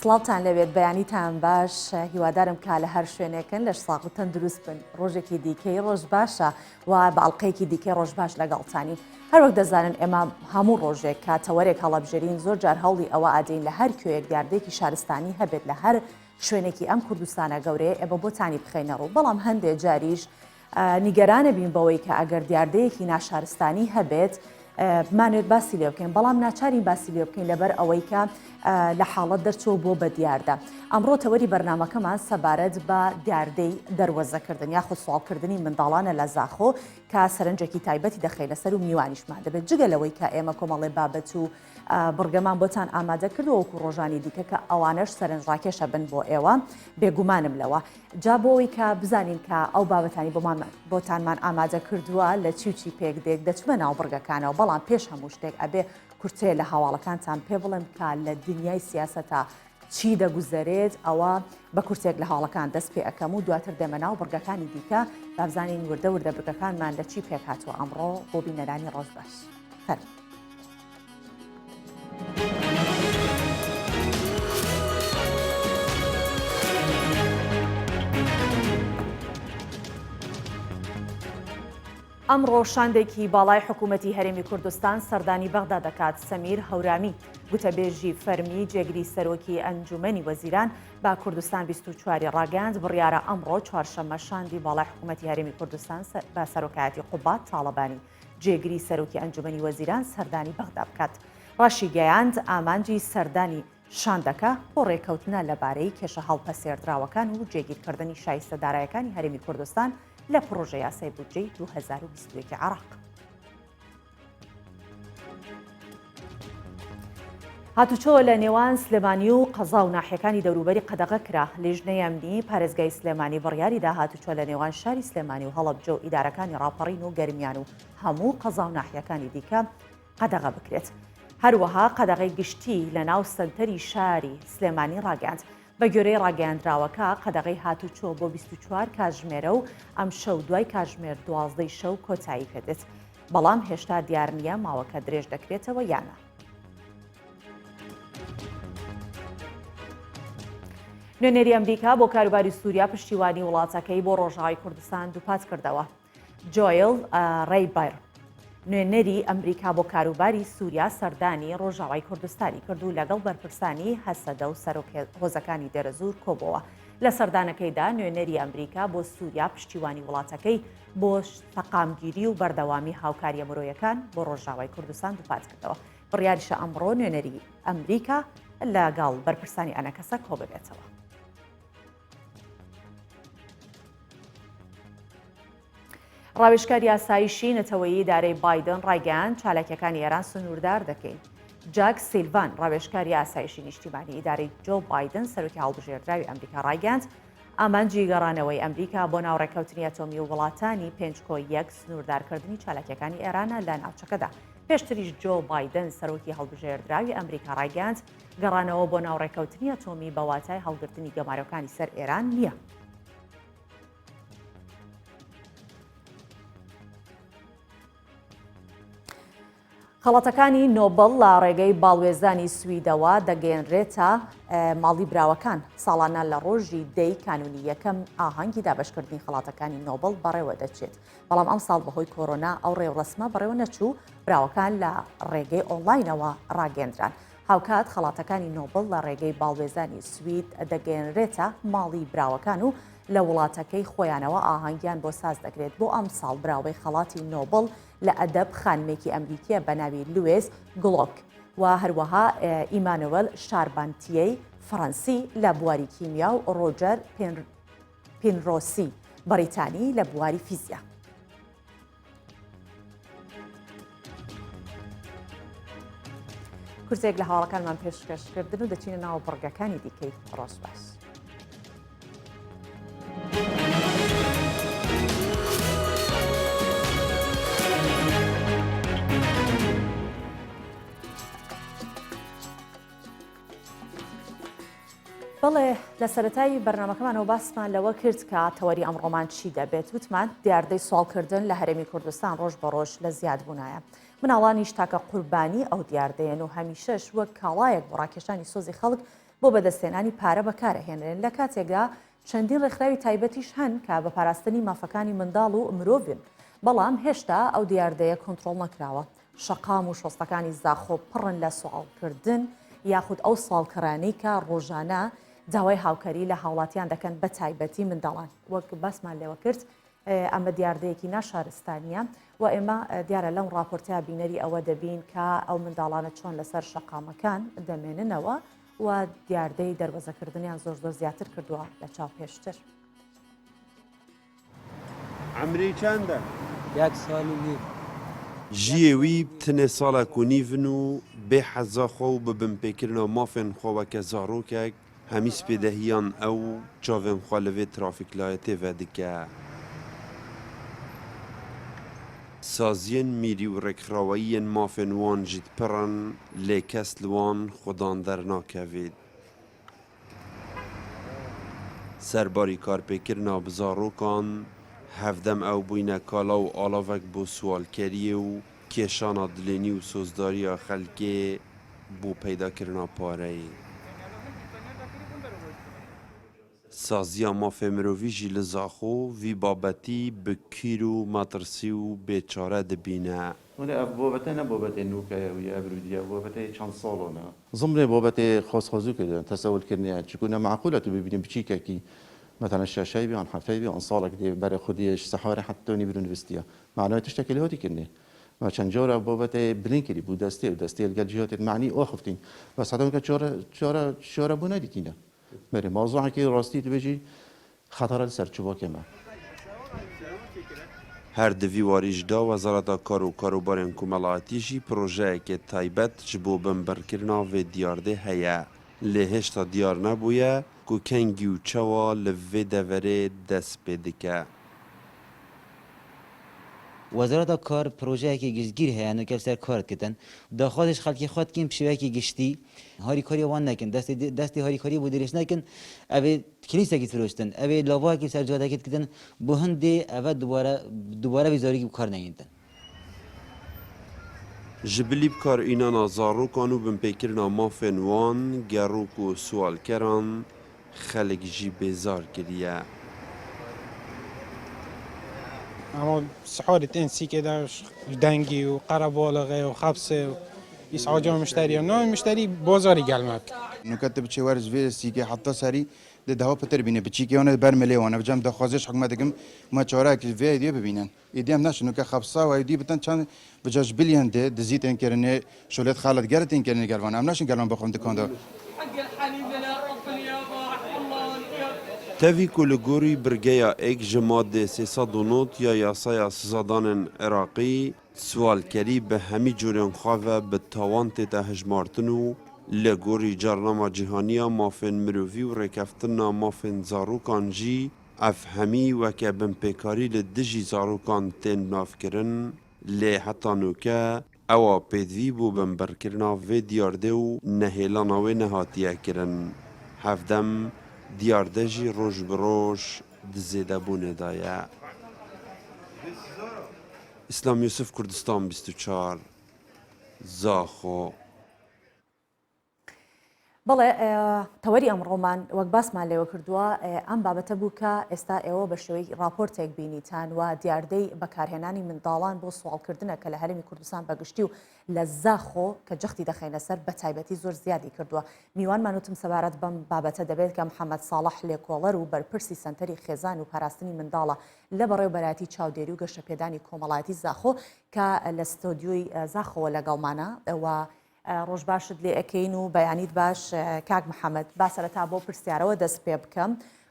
سڵاوتان لەوێت بەیانیتان باش هیوادارم کا لە هەر شوێنێکن لەش ساغ و تەندروست بن ڕۆژێکی دیکەی ڕۆژ باشە و باڵقەیەکی دیکەی ڕۆژ باش لەگەڵتانی هەروەک دەزانن ئێمە هەموو ڕۆژێک کاتەوەرێک هەڵەبژێرین زۆر جار هەوڵی ئەوە ئادەین لە هەر کوێیەک دیاردێکی شارستانی هەبێت لە هەر شوێنێکی ئەم کوردستانە گەورەیە ئێمە بۆتانی بخەینە ڕوو بەڵام هەندێک جاریش نیگەرانە بین بەوەی کە ئەگەر دیاردەیەکی ناشارستانی هەبێت بمانوێت باسی لێ بکەین بەڵام ناچارین باسی لێ بکەین لەبەر ئەوەی کە لە حاڵەت دەرچۆ بۆ بە دیاردە ئەمڕۆ تەوەری بەرنامەکەمان سەبارەت بە دیاردەی دەروەزەکردن یاخود سوالکردنی منداڵانە لە زاخۆ کە سەرنجێکی تایبەتی دەخەینە سەر و میوانیشمان دەبێت جگە لەوەی کە ئێمە کۆمەڵێ بابەت و بڕگەمان بۆتان ئامادە کردەوە وەکو ڕۆژانی دیکە کە ئەوانەش سەرنجڕاکێشە بن بۆ ئێوە بێگومانم لەوە جا بۆەوەی کە بزانین کە ئەو بابەتانی بۆتانمان ئامادە کردووە لە چی پێک دێک دەچمە ناو بڕگەکانەوە بەڵام پێش هەموو شتێک ئەبێ کورتێ لە هەواڵەکانتان پێ بڵێم کە لە دنیای سیاسەتە چی دەگوزارێت ئەوە بە کورتێک لە هاوڵەکان دەست پێ ئەەکەم و دواتر دەمە ناو بڕگەکانی دیکە بابزانین وردە بڕگەکانمان لە چی پێک هاتووە ئەمڕۆ بۆ بینەرانی ڕۆژ باش فەرموو. ئەمڕۆ شاندێکی باڵای حکوومەتی هەرێمی کوردستان سەردانی بەغدا دەکات سەمیر هەورامی گوتەبێژی فەرمی جێگری سەرۆکی ئەنجومەنی وەزیران با کوردستان 24 ڕاگەاند بڕیارە ئەمڕۆ چوارشەممە شاندی باڵای حکوومەتی هەرێمی کوردستان بە سەرۆکایەتی قوبات تاڵەبانی جێگری سەرۆکی ئەنجومەنی وەزیران سەردانی بەغدا بکات ڕاشی گەیاند ئامانجی سەردانی شاندەکە بۆ ڕێکەوتنە لەبارەی کێشە هەڵپەسێردراوەکان و جێگیرکردنی شایستەدارایەکانی هەرێمی کوردستان لە پرۆژە یاسای بودجەی 2021 عراق. هاتوچۆ لە نێوان سلێمانی و قەزا و ناحیەکانی دەوروبەری قەدەغە کرا لیژنەی ئەمنی پارێزگای سلێمانی بڕیاریدا هاتوچۆ لە نێوان شاری سلێمانی و هەڵەبجە و ئیدارەکانی ڕاپەڕین و گەرمیان و هەموو قەزا و ناحیەکانی دیکە قەدەغە بکرێت. هەروەها قەدەغەی گشتی لە ناو سەنتەری شاری سلێمانی ڕاگەاند. بە گوێرەی ڕاگەیاندراوەکە قەدەغەی هاتوچۆ بۆ 24 کاتژمێرە و ئەم شەو دوای کاتژمێر 12 شەو کۆتایی پێدێت بەڵام هێشتا دیار نییە ماوەکە درێژ دەکرێتەوە یانە. نوێنەری ئەمریکا بۆ کاروباری سووریا پشتیوانی وڵاتەکەی بۆ ڕۆژاوای کوردستان دووپات کردەوە. جۆیل ڕێیبەر نوێنەری ئەمریکا بۆ کاروباری سووریا سەردانی ڕۆژاوای کوردستانی کردو لەگەڵ بەرپرسانی هەسەدە و هۆزەکانی دێرەزور کۆبەوە. لە سەردانەکەیدا نوێنەری ئەمریکا بۆ سووریا پشتیوانی وڵاتەکەی بۆ تەقامگیری و بەردەوامی هاوکاریە مرۆیەکان بۆ ڕۆژاوای کوردستان دووپات کردەوە. بڕیاریشە ئەمڕۆ نوێنەری ئەمریکا لەگەڵ بەرپرسانی ئەنەکەسە کۆ ببێتەوە. ڕاوێژکاری یاساییشی نەتەوەیی ئیدارەی بایدن ڕایگەیاند چالاکیەکانی ئێران سنووردار دەکەین. جاک سیلڤان ڕاوێژکاری یاساییشی نیشتیمانی ئیدارەی جۆ بایدن سەرۆکی هەڵبژێردراوی ئەمریکا ڕایگەاند ئامانجی گەڕانەوەی ئەمریکا بۆ ناوڕێکەوتنی ئەتۆمی و وڵاتانی 5.1 سنووردارکردنی چالاکیەکانی ئێرانە لە ناوچەکەدا. پێشتریش جۆ بایدن سەرۆکی هەڵبژێردراوی ئەمریکا ڕایگەاند گەڕانەوە بۆ ناوڕێکەوتنی ئەتۆمی بە واتای هەڵگرتنی گەمارەکانی سەر ئێران نییە. خەڵەتەکانی نۆبڵ لە ڕێگەی باڵوێزانی سویدەوە دەگەێنرێتە ماڵی براوەکان ساڵانە لە ڕۆژی دەی کانونی یەکەم ئاهەنگی دابشکردنی خەڵاتەکانی نۆبڵ بەڕێوە دەچێت بەڵام ئەم ساڵ بەهۆی کۆرۆنا ئەو ڕێوڕسمە بەڕێوە نەچوو براوەکان لە ڕێگەی ئۆنلاینەوە ڕاگەاندران. هاوکات خەڵاتەکانی نۆبڵ لە ڕێگەی باڵوێزانی سوید دەگەێنرێتە ماڵی براوەکان و لە وڵاتەکەی خۆیانەوە ئاهەنگیان بۆ ساز دەکرێت بۆ ئەم ساڵ براوەی خەڵاتی نۆبڵ لە ئەدەب خانمێکی ئەمریکیە بە ناوی لوێز گڵۆک و هەروەها ئیمانوەل شاربانتیەی فەڕەنسی لە بواری کیمیا و ڕۆجەر پینڕۆسی بەریتانی لە بواری فیزیا. کورسێک لە هاوڵەکانمان پێشکەشکردن و دەچینە ناو بڕگەکانی دیکەی ڕۆژ باش. بەڵێ لە سەرەتایی بەرنامەکەمانەوە باسمان لەوە کرد کە تەوەری ئەمڕۆمان چی دەبێت وتمان دیاردەی سوالکردن لە هەرێمی کوردستان ڕۆژ بە ڕۆژ لە زیادبوونایە. مناڵانیش تاکە قوربانی ئەو دیاردەیەن و هەمیشەش وەک کاڵایەک بۆ ڕاکێشانی سۆزی خەڵک بۆ بەدەستێنانی پارە بەکارەهێنرێن لە کاتێکدا چەندین ڕێکخراوی تایبەتیش هەن کە بە پاراستنی مافەکانی منداڵ و مرۆڤن بەڵام هێشتا ئەو دیاردەیە کۆنتترۆل نەکراوە شەقام و شۆستەکانی زاخۆ پڕن لە سوالکردن یاخود ئەو ساڵکڕانەی کە ڕۆژانە داوای هاوکەری لە هاوڵاتیان دەکەن بە تایبەتی منداڵان وەک باسمان لێوە کرد ئەمە دیاردەیەکی ناشارستانیە و ئێمە دیارە لەم ڕاپۆرتیا بینەری ئەوە دەبین کە ئەو منداڵانە چۆن لەسەر شەقامەکان دەمێننەوە و دیاردەی دەربەزەکردنیان زۆر زیاتر کردووە لە چاو پێشتر. عمری چەندە؟ یەک ساڵی نی. ژیێوی بتنێ ساڵێک و نیڤن و بێ حەزاخۆ و ببن پێکردنەوە مافێن خۆوەکە زارۆکێک هەمیس پێدەهیان ئەو چاوێن خوا لەوێ ترافیکلایە تێڤە دکە. سازیên mîrî û rêkxraweyiyên mafên wan jî dipirin lê kes li wan xwedan dernakeve. Serbarî karpêkirina bi zarokan hevdem ew bûyne kala û alavek bo swalkeriyê û kêşana dilênî û sozdariya xelkê bû peydakirina pareyê. Saziya mafê mirovî jî li zaxo vî babetî bi kîr û metirsî û bêçare dibîne. ev bobete ne bobetê nûkeye wî evrûdiye bobetê çend salona. Zimrê bobetê xwazxwazû kirin tesewwurkirine çikû ne meqûl e tu bibînî biçîkekî mesela şeşeyî an hefteyî an salek dê berê xwediyê ji seharê het tonî bir universitiya. Manayê tiştekî lê hatî kirine. Ve çend cara bobetê bilîn kirî bû destê û destê li gel cihatê manî axiftin. Ve sedem ke çare bû nedîtîne. Berê mawzuekî rastî dibêjî xetera li ser çivakê me. Her di vî warî ji da Wezareta Kar û Karobarên Komelatî jî projeyekê taybet ji bo binbirkirina vê diyardê heye. Lê hêşta diyar nebûye ku kengî û çawa li vê deverê dest pê dike. Wezareta Kar projeyekê giştgîr heye nûkev ser kar dikitin. Daxwazê ji xelkê xwe dikin pişêwekî giştî harîkariya wan nekin destê harîkariyê bû dirêj nekin ev ê kilîsekî firoştin ev ê lavayekî ser cadekê dikitin bu hindê ev dubare vî zarokî kar neyîntin. Ji bilî bikar înana zarokan û binpêkirina mafên wan gerok û swalkeran xelek jî bêzar kiriye. اما سحارة انسي كده دنگي وقربالغه وخبسه يسعى مشتري نوع المشتري بازاري قلمك نكتب شي ورز في سيكي حتى سري ده هو بتر بينه بتشيكي وانا برملي وانا بجام ده خوازش حكومتكم ما چوراك في دي ببينن يديم ناش نو كخبصه ويدي بتن چان بجاج بليان ده دزيت انكرنه شولت خالد گرت انكرنه گروان امناش گروان بخوم دكان ده Tevî ku li gorî birgeya ek ji madde 309 ya yasaya sizadanên Iraqî swalkerî bi hemî curên xwe ve bi tawan tête hejmartin û li gorî carnama cîhaniya mafên mirovî û rêkeftina mafên zarokan jî ev hemî weke binpêkarî li dijî zarokan tên navkirin lê heta nûke ewa pêdivî bû binbirkirina vê diyardê û nehêlana wê nehatiye kirin. Hevdem diyarde jî roj bi roj di zêdebûnê de ye. İslam Yusuf Kurdistan 24 Zaxo. بەڵێ تەوەری ئەمڕۆمان وەک باسمان لێوە کردووە ئەم بابەتە بوو کە ئێستا ئێوە بە شێوەی راپۆرتێک بینیتان و دیاردەی بەکارهێنانی منداڵان بۆ سوالکردنە کە لە هەرێمی کوردستان بەگشتی و لە زاخۆ کە جەختی دەخەینە سەر بە تایبەتی زۆر زیادی کردووە. میوانمان وتم سەبارەت بەم بابەتە دەبێت کە محەممەد ساڵح لێکۆڵەر و بەرپرسی سنتەری خێزان و پاراستنی منداڵە لە بەڕێوبەراتی چاودێری و گەشەپێدانی کۆمەڵایەتی زاخۆ کە لە ستۆدیۆی زاخەوە لەگەڵمانە ئەوە ڕۆژ باشت لێ ئەەکەین و بەیانیت باش کاک محەممەد باسەرەتا بۆ پرسیارەوە دەست پێ بکەم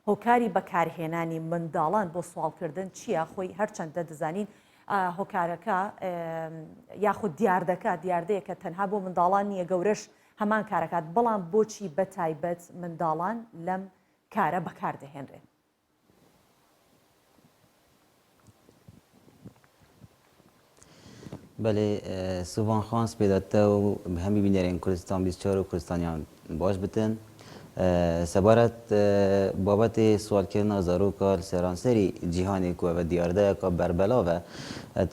هۆکاری بەکارهێنانی منداڵان بۆ سوالکردن چییە خۆی هەرچەندە دەزانین هۆکارەکە یاخود دیاردەیە کە تەنها بۆ منداڵان نییە گەورەش هەمان کارەکات بەڵام بۆچی بەتایبەت منداڵان لەم کارە بەکاردەهێنرێن. بله سوان خواست پیداته و همه بینرین کردستان 24 و کردستانیان باش بتن سبارت بابت سوال کردن زاروکا سرانسری جهانی کو و دیارده کا بربلا و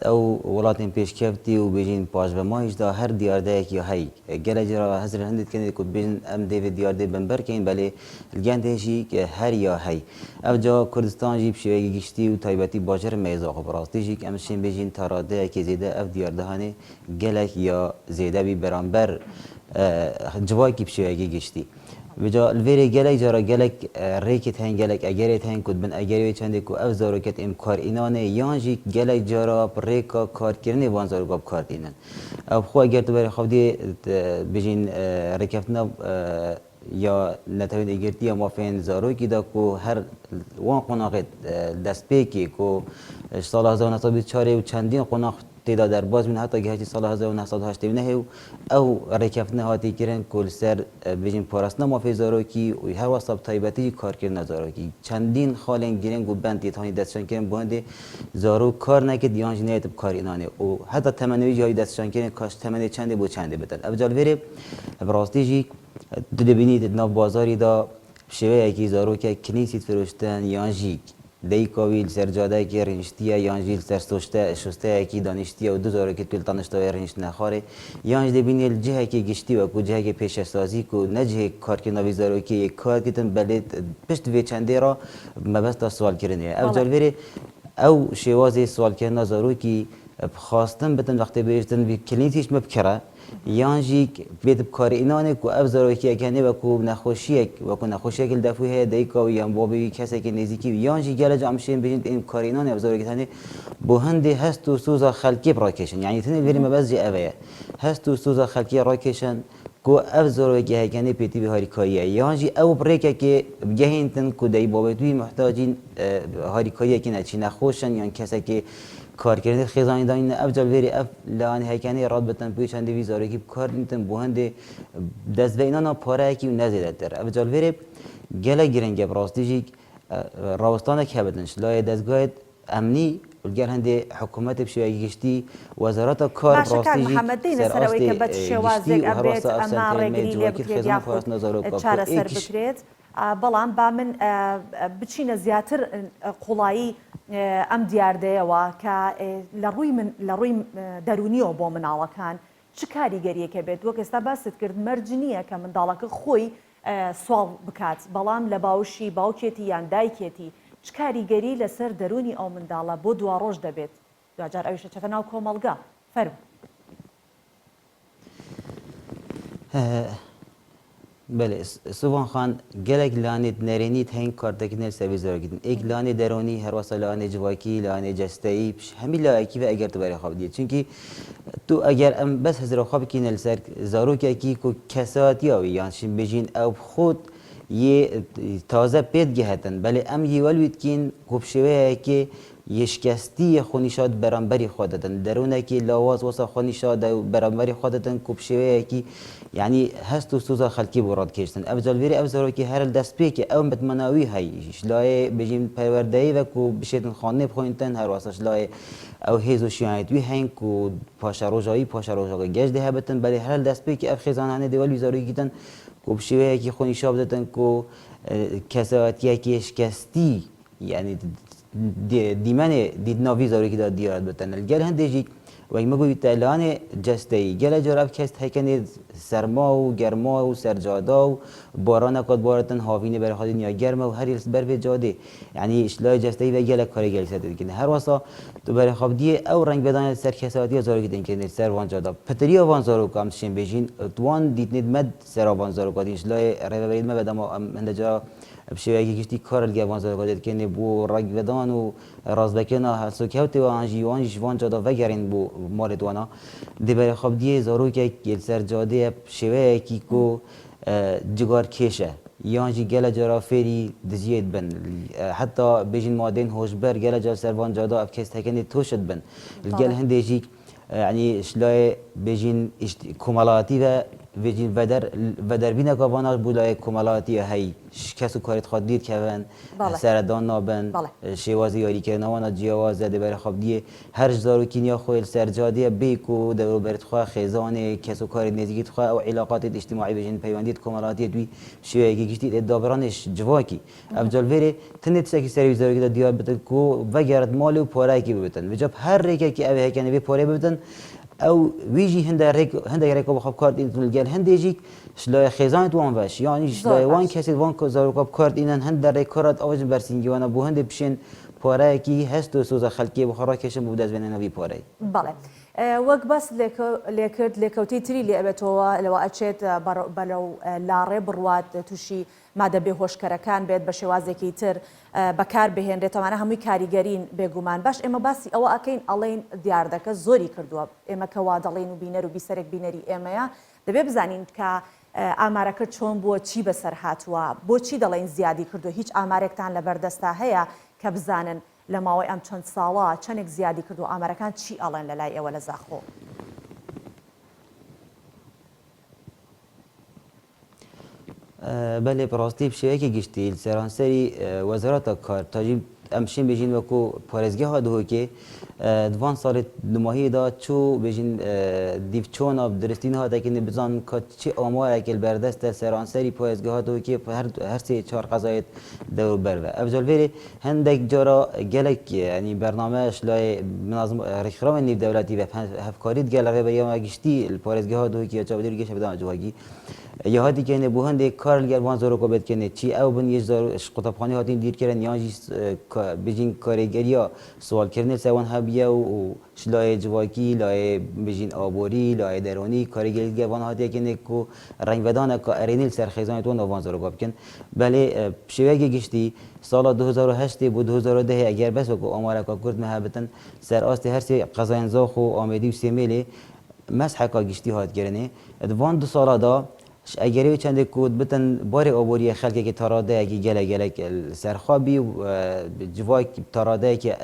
او ولاتین پیش کفتی و بیجین پاش و ماهیش دا هر دیارده کی هی گله جرا حضر هندید کنید کو بیجین ام دیو دیارده بنبر کین بله الگندهشی که هر یا هی او جا کردستان جیب شوی گشتی و تایبتی باجر میزا خب راستی جی که امشین بیجین تراده کی زیده اف دیارده هانه گله یا زیده بی برانبر جوای کی بشوی گشتی بجا الویری گلک جارا گلک ریکت هن گلک اگریت هن کد بن اگری چنده کو اف زاروکت امکار اینانه یانجی گلک جارا ریکا کار کردن وان زاروکاب کار دینن اب خو اگر تو بری خواب دی بجین رکفتنا یا نتوین اگرتی یا مافین زاروکی دا کو هر وان قناقت دست پیکی کو سال 1924 و چندین قناق تیدا در باز من حتی گهی سال 1908 نه او رکفتنه هاتی کردن کل سر بیشین پاراسنا مافی زاروکی و هر واسط تایبتی کار کردن زاروکی چندین خالن گیرن گو بند تیتانی دستشان کردن بانده زارو کار نکرد یانج نیت کار اینانه و حتی تمنوی جایی دستشان کردن کاش تمنی چنده بو چنده بدن ابجال وری براستی جی دو بینید ناف بازاری دا شوی کی زاروکی کنیسیت فروشتن یانجی دیکاویل سرجاده کی رنشتیه یانجیل سر شسته کی دانشتیه و 2000 کی تول تانشتای رنشت نخاره یانج دبینیل جهه کی گشتی و کو جهه کی پیش سازی کو نجه کار کی نویزارو کی کار کتن بلد پشت وی چنده را مبسط سوال کردنه او جالوری او شوازی سوال کردن زارو کی خواستن بتن وقتی بیشتن وی کلینتیش مبکره یانجی بیت بکار اینانه کو افزارو کی کنه و کو نخوشی کل دفوه دیکا و یان بابی کسی که نزدیکی یانجی گله جامشین بجند این کار اینانه افزارو کی تنه بهنده هست و سوزا خلقی براکشن یعنی تنه بریم بس جی اوه هست و سوزا خلقی راکشن کو افزارو کی کنه پیتی به هاریکاییه یانجی او بریکه که بگهین تن کو دی بابتوی محتاجین هاریکاییه که نچی نخوشن یان کسی که کار کردن خیزانی دانین افجال وری اف لان هیکنی راد بتن پیش هندی ویزاری کی کار نیتن بوهنده دست به اینا پاره کی نزیده تر افجال وری گله گرنگ براستی جی راوستان که بدنش لای دستگاه امنی ولگر هندی حکومت بشوی گشتی وزارت کار براستی جی محمد دین سروی که بچ شوازگ ابیت اما رگلی لبکرد یا چهار سر بکرد بەڵام با من بچینە زیاتر قوڵایی ئەم دیاردەیەوە کە لە ڕووی دەرونیەوە بۆ مناڵەکان چ کاریگەریەکە بێت وەک ئێستا باست کرد مەرج نییە کە منداڵەکە خۆی سوال بکات بەڵام لە باوشی باوکێتی یان دایکێتی چ کاریگەری لەسەر دەرونی ئەو منداڵە بۆ دوا ڕۆژ دەبێت دوجار ئەویشە چەتە ناو کۆمەڵگا فەرم بله سوان خان گلک لانه نرینیت هنگ کارتکنل سرویزار گیدن ایک لانه درونی هر واسه لانه جواکی لانه جستایی همین لایکی و اگر تو برای خواب دید چونکی تو اگر ام بس هزار خواب کینل سر زارو کی کو کساتی آوی یعنی شیم بجین او خود یه تازه پید گهتن بله ام یه ولوید کین خوب شوه که یشکستی خونیشاد برانبری خودتن درونه کی لواز واسه خونیشاد برانبری خودتن کوب شوی کی یعنی هست و سوزا خلکی براد کشتن افضل ویری افضل کی هر دست پی کی او متمناوی هی شلای بجیم پروردهی و کو بشیدن خانه بخوینتن هر واسه شلای او هیزو شیایت وی هنگ کو پاشاروجایی گشت ده بتن بله هر دست پی کی اف خزانانه دیوال ویزاری گیتن کوب شوی کی خونیشاد دتن کو کساتی کی شکستی یعنی دیمانه دید ناوی زاری که داد دیارد بتن الگل هندیجی و این مگوی تلان جستی گل جراب کست هکنی سرما و گرما و سرجادا و باران کات بارتن هاوینه برای خودی یا گرما و هر یلس بر به جاده یعنی اشلای جستی و گل کاری گل ساده کنه هر واسه تو برای خواب دیه او رنگ بدان سر کساتی زاری که کنه سر وان جادا پتری وان زارو کام شیم بجین توان دید ند مد سر وان زارو کادی اشلای روید ما بدم هندجا بشوی گشتی کار الگوان زارگادید کنه بو رگ بدان و رازبکنا هسوکیوتی و آنجیوان جوان جدا وگرین بو مال دوانا دی برای خواب دیه زارو که گل سر جاده شوی کی کو جگار کشه یانجی گل جرا فری دزید بن حتی بجین مادین هوشبر گل جرا سروان جدا افکست هکنی توشد بن الگل هندیجی یعنی شلای بجین کمالاتی و ویجین و در بین کاباناش بولای کمالاتی هی کسو کارت خود دید که بله. سردان نابن بله. شوازی یاری که نوانا جیاواز زده بر خواب دیه هر جزارو کینیا خویل سرجادی بیکو دورو برت خواه خیزان کسو کار نزدیکیت خواه او علاقات اجتماعی بجین پیوندیت کمالاتی دوی شوی گیشتید دابرانش جواکی افجال وری تنت سکی سری وزاری که دیار بتن کو وگرد مال و پاره کی ببتن وجب هر ریکه که اوه کنه به پاره ببتن او ویجی هنده ریکو بخواب کارت این تلگل هنده جیک شلای خیزان توان وش یعنی شلای وان کسی وان زارو کاب کارت اینن هنده ریکارات آوج برسینگی وانا بو هنده بشین پاره کی هست و سوزا خلقی بخورا کشم بود از بین نوی پاره بله وەک بەس لێکرد لێکەوتی تری لێ ئەبێتەوە لەوە ئەچێت بەلەو لاڕێ بڕوات تووشی مادە بێهۆشکەرەکان بێت بە شێوازێکی تر بەکار بهێنرێتەوانە هەمووی کاریگەرین بێگومان باش ئێمە باسی ئەوە ئەکەین ئەڵێن دیاردەکە زۆری کردووە ئێمە کەوا دەڵێن و بینەر و بیسەرێک بینەری ئێمەیە دەبێ بزانین کە ئامارەکە چۆن بووە چی بەسەر هاتووە بۆچی دەڵێن زیادی کردو هیچ ئامارێکتان لەبەردەستا هەیە کە بزانن لە ماوەی ئەم چەند ساڵە چەندێک زیادی کردو ئامارەکان چی ئەڵێن لە لای ئێوە لە زاخۆ بله براستی بشویکی گشتی سرانسری وزارت کار تاجی امشین بجین وکو پارێزگه ها دهو که دوان سال نماهی دا چو بجین دیفچون آب درستین ها تاکی نبزان که چه آمار اکل بردست سرانسری پارێزگه ها دهو که هر سه چهار قضایت دور بروه افضل ویری هندک جارا گلک یعنی برنامه اشلای منظم رخرام نیب دولتی و هفکارید گلک به یما گشتی پارێزگه ها دهو که چاودی گشه بدان جواگی یا هاتی که نبود هنده کار لگر وان زارو کابت کنه چی او بن یه زارو قطبخانه هاتین دیر کردن یا جیس بجین کارگریا سوال کردن سوان هبیه و شلای جواکی لای بجین آبوری لای درونی کارگری وان هاتی که نکو رنگ بدان که ارینیل سرخیزان تو وان زارو کاب کن بله شویه گشتی سال 2008 بود 2010 اگر بس کو آمار کا کرد محبتن سر آست هر سی قضاین زاخ و آمدی و سیمیلی مسح کا گشتی هات گرنه دوان دو سال دا اگری چند کود بتن بار آبوری خلقی که تراده اگه گله سرخابی و جوای تراده که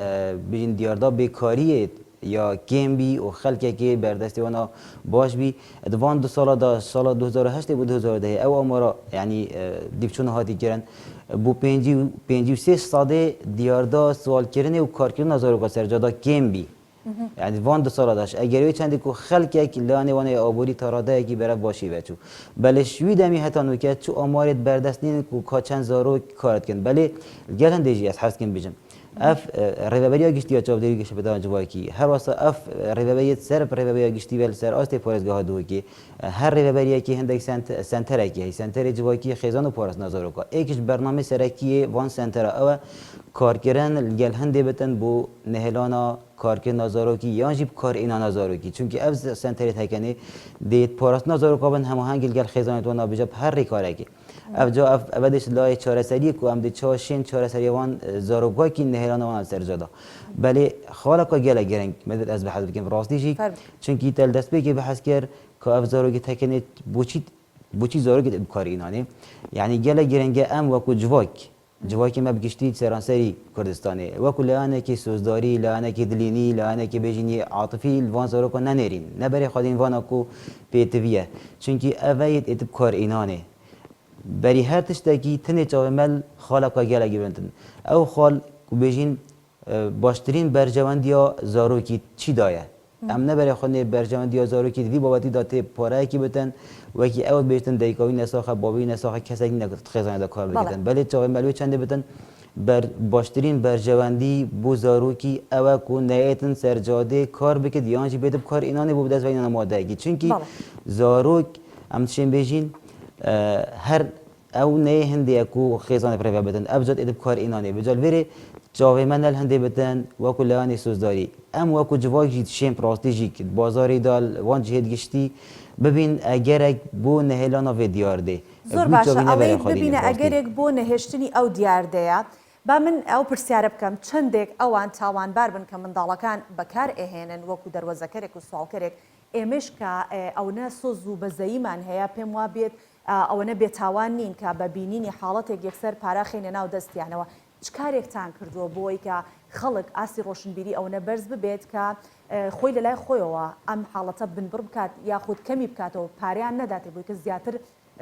بین دیاردا بیکاریه یا کم بی و خلقی که بردستی وانا باش بی دوان دو سال دا سال 2008 بود 2010 او آمارا یعنی دیفچون هاتی کرن بو 53 ساده دیاردا سوال کردن و کار کردن نظارو که سرجادا کم بی یعنی وان دو سال داشت اگر چندی کو خلق یک لانه وانه آبوری تراده کی بره باشی بچو بله شوی دمی حتی نوکه چو آمارت بردستین کو کا چند زارو کارت کن بله گلن دیجی از حس کن بجم اف ربابریا گشتی یا چاودری گشت بدان جوای کی هر واسه اف ربابریت سر ربابریا گشتی ول سر است پارێزگاه دو کی هر ربابریا کی هندک سنتر کی سنتر جوای کی خیزان و پارس نظارو کا یکیش برنامه سرکی وان سنتر او کارکردن گل هنده بتن بو نهلانا کارکرد نظارو کی یا جیب کار اینا نظارو کی چونکه اف سنتر تکنی دیت پارس نظارو کا بن هماهنگ گل خیزان تو نابجا هر کاری کی اف جا اف ابدش لای چهار سری کو ام دی چاشین چهار سری وان زاروگا کی نهلانا وان سرجادا بله خاله کا گله گرنگ مدد از بحث بکن راستی جی چونکه تل دست بگی بحث کرد که اف زاروگی تکنی بوچی زاروگی کار اینا نه یعنی گله گرنگ ام و کو جواکی ما بگشتی سرانسری کردستانی وکو لانه کی سوزداری لانه کی دلینی لانه کی بجینی عاطفی الوان زارو کو ننرین نبره خودین وانا کو پیتویه چونکی اوید اتب کار اینانه بری هر تشتکی تنه چاومل خالقا گلگی بنتن او خال کو بجین باشترین برجواندیا زارو کی چی دایه ام نبره خودنی برجواندیا زارو کی دی بابتی داته پاره کی بتن و کی اول بیشتن دیکاوی نساخه بابی نساخه کسی نگفت خزانه دا کار بگیرن بله چاوی ملوی چنده بتن بر باشترین برجواندی بو زاروکی او کو نیتن سرجاده کار بکد یانجی بدب کار اینانه بود از وینان مادهگی چونکی زاروک امتشین بیجین هر او نه هندی کو خزانه پروا بتن ابجد ادب کار اینانه بجال وری جاوی من الهنده بتن و کلانی سوزداری ام و کو جوای جید شیم پراستیجیک بازاری دال وان جهد گشتی ببین اگر بو نهلانا و دیارده زۆر باشە ئەڵێ ببینە ئەگەرێک بۆ نەهێشتنی ئەو دیاردەیە با من ئەو پرسیارە بکەم چندێک ئەوان تاوانبار بن کە منداڵەکان بەکار ئێهێنن وەکو دەروەزەکەرێک و سوالکەرێک ئێمەش کە ئەوە سۆز و بەزەییمان هەیە پێم وا بێت ئەوەنە بێتاوان نین کە بە بینینی حاڵەتێک یەکسەر پاراخێنە ناو دەستیانەوە چ کارێکتان کردووە بۆی کە خەڵک ئاسی ڕۆشنبیری ئەوەنە بەرز ببێت کە خۆی لە لای خۆیەوە ئەم حاڵەتە بنبڕ بکات یاخود کەمی بکاتەوە پاریان نەداتێ بۆی کە زیاتر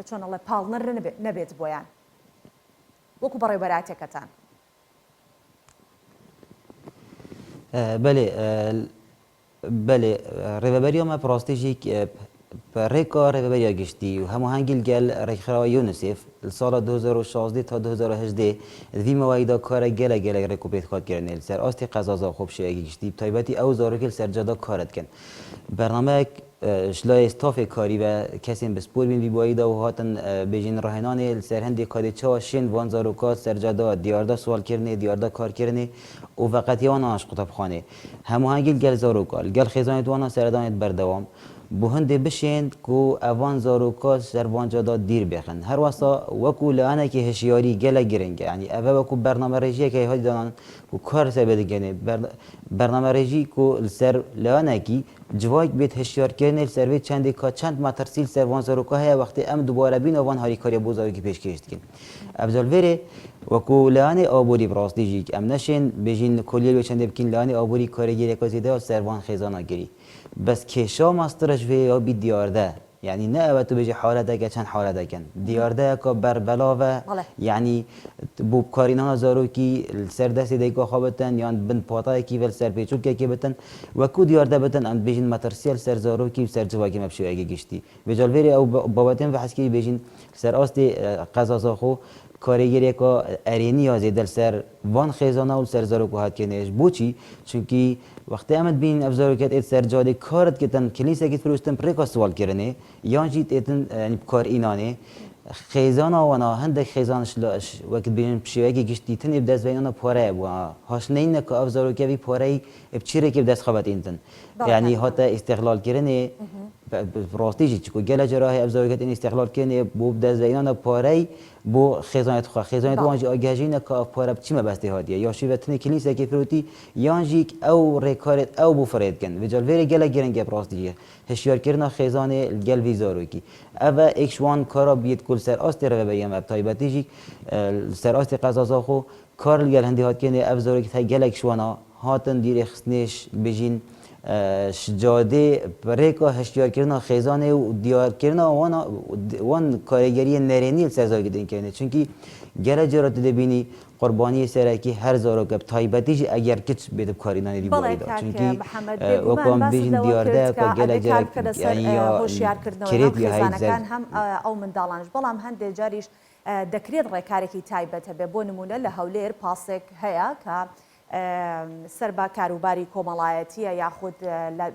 چۆنەڵە پاڵنەر نەبێت بۆیان وەکو بەڕێبەراتێکەکەتان. بله ڕێبەری ئەمە پڕاستێژێک ڕێکا ڕێبەریە گشتی و هەموو هەنگیل گەل ڕێکخراوە یونسف ساڵە 2016 تا 2018 وی مەوایدا کارە گەلە گەلێک ڕێک و پێتخواتکردنێ لەسەر ئاستی قەزازا خۆ شێوەیەکی گشتی تایبەتی ئەو زارۆکێ سەرجادا کارەتکەن بەرنامەیەک شلای ستافێک کاری بە کەسێن بەسپۆر بین بیباییدا و هاتن بێژین ڕاهێنانێ لەسەر هەندێک کادێچاوە شێن وان زارۆکات سەرجادا دیاردا سوالکردنێ دیاردا کارکردنێ و فەقەتیوان ناش قوتابخانێ هەموو هەنگیل گەل زارۆکال گەل خێزانێت وانە سەردانێت بەردەوام بۆ هەندێ بشێن و ئەوان زارۆکات سەروانجادا دیر بێخن هەروەسا وەکو لەوانێکی هەشیاری گەلە گرنگە ینی ئەvە وەکو بەرنامە ڕێژیەکە هەتی دانان و کار سەر بێدەگەنێ بەرنامە ڕێژی و لەسەر لەوانێکی جوایک بێت هەشیارکردنێ سەروێت چەندێک کا چەند ماتەرسیل سەروان زارۆکە هەیە وەختی ئەم دووبارە بین ئەوان هاریکاریە بۆ زارۆکی پێشکەشتکن ئەبزۆلڤێرێ وەکو لەوانێ ئابووری بڕاستیژیک ئەم نەشێن بێژین کۆلیێ چەندێ بکەین لەوانێ ئابووری کارەگیریەکە زیێدەوە سەروان خێزانەگیری بس کێشا ماسترش وێ یا بی دیارده یعنی نه ئەوە تو بێژی حالەتەکە چەند حالەتەکەن دیاردەیەکە بەربەلاوە یعنی بۆ بکارینانە زارۆکی سەر دەستی دەیکا خوا بتن یان بن پاتایەکی ڤەل سەر پێچووکێکی بتن وەکو دیاردە بتن ئەم بێژین مەتەرسیل سەر زارۆکی و سەر جوواکی مەبشێوەیەکی گشتی بێجالڤێری ئەو بابەتێن بە حەسکری بێژین سەر ئاستی قەزازاخۆ کارێگەرێکە ئەرێنیە زێدەل سەر وان خێزانە و سەر زارۆک و هاتکردنێش بۆچی چونکی وەختی ئەمەد بین ئەف زارۆکەت ئێت سەرجادێ کارت کردن کلیسێکی فروشتن پرێکا سوالکردنێ یان جیت ئێتن کار ئینانێ خێزانەوەنا هەندێک خێزانش وەکت بینن پشێوەیەکی گشتی تنێ دەستبینانە پارەیە بووە هاشنینە کە ئەف زارۆکەوی پارەی بچیرێکی دەست خەبەتینتن یعنی هاتە ئیستیغلالکردنێ ڕاستیژی چکو گەلە جراحی ئەف زارۆکەت ئین ئیستیغلالکردنێ بۆ دەستبینانە پارەی بۆ خێزانێت خوا خێزانێت وانجی ئاگاژینە کە پارە بچیمە بەستی هاتیە یا شیوەتنی کلیسێکی فروتی یانجیک ئەو ڕێکارێت ئەو بۆ فڕێتکەن وجالڤێرە گەلە گەرەنگە ڕاستیژە هەشیارکردنا خێزانێ گەلوی زارۆکی ئەvە ئێکشوان کارا بیت کول سەر ئاستی ڕێبەریەمە تایبەتیژی سەر ئاستی قەزازاخۆ کار گەل هەندی هاتکردنێ ئەف زارۆکی تا گەلێک شوانە هاتن دیرێ خستنێش بژین شجادێ ڕێکا هەشیارکردنا خێزانێ و دیارکردنا وان کارێگەریە نەرێنی سەر زارۆکردنکردنێ چونکی گەلە جارات دەبینی قوربانی سەرەکی هەر زارۆکە تایبەتیژی ئەگەر کچ بێت بکارینانی دیباریدا چونکی وەکوان بێژین دیاردەیەکە گەلە جارێک هۆشیارکردنەوە خێزانەکان هەم ئەو منداڵانش بەڵام هەندێک جاریش دەکرێت ڕێکارێکی تایبەتە بێ بۆ نمونە لە هەولێر پاسێک هەیە کە سەر بە کاروباری کۆمەڵایەتیە یاخود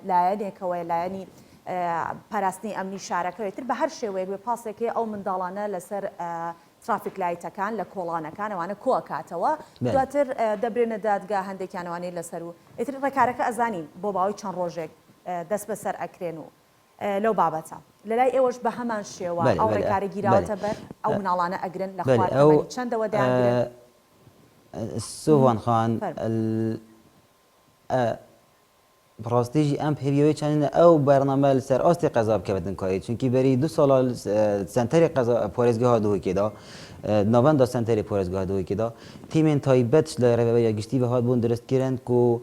لایەنێکەوە لایەنی پاراستنی ئەمنی شارەکەوێتتر بە هەر شێوەیەک بێ پاسێکی ئەو منداڵانە لەسەر ترافیک لایتەکان لە کۆڵانەکان ئەوانە کۆکاتەوە دواتر دەبرێنە دادگا هەندێکیانوانەی لەسەر و ئیتر ڕێکارەکە ئەزانین بۆ باوەی چەند ڕۆژێک دەست بەسەر ئەکرێن و لەو بابەتە لەلای ئێوەش بە هەمان شێوە ئەو ڕێکارە گیراوەتە بەر ئەو مناڵانە ئەگرن لە خوارد چەندەوە دەیانگرن سوڤان خان ڕاستیژی ئەم پێویەوەی چەندە ئەو بەرنامە لەسەر ئاستی قەزا بکەوێتن کاری چونکی بەری 2 ساڵ سنتەری پارێزگاها دووکێدا ناوەندا سنتەری پارێزگاها دووکێدا تیمێن تایبەت لە ڕێبەریە گشتی بە هات بوون دروستکردن و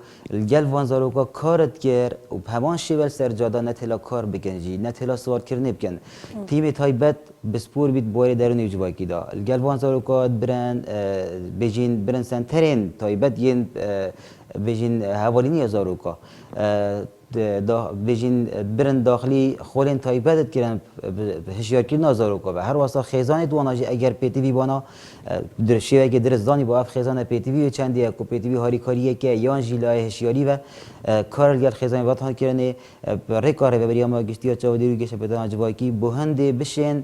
گەل وان زارۆکە کارت کرد و هەمان شێوە سەرجادا نەتێلا کار بکەنجی نەتێلا سوالکردنێ بکەن تیمی تایبەت بسپور بیت بۆری دەرونی جوواکیدا گەل وان زارۆکات برن بێژین برن سنتەرێن تایبەت یەن بێژین هەوالینی زارۆکە بێژین برن داخلی خۆلێن تایبەتت کردن هەشیارکردنا زارۆکە بە هەروەسا خێزانی دواناژی ئەگەر پێتیوی بانە شێوەیەکی درستدانی بۆ ئەف خێزانە پێتیوی چەندێک و پێتیوی هاریکاریەکە یانژی لای هەشیاری بە کارگەر خێزانی بەتانکردنێ ڕێکا ڕێبەریەمە گشتیە چاودێری و گەشە پێدانا جوواکی بۆ هەندێ بشێن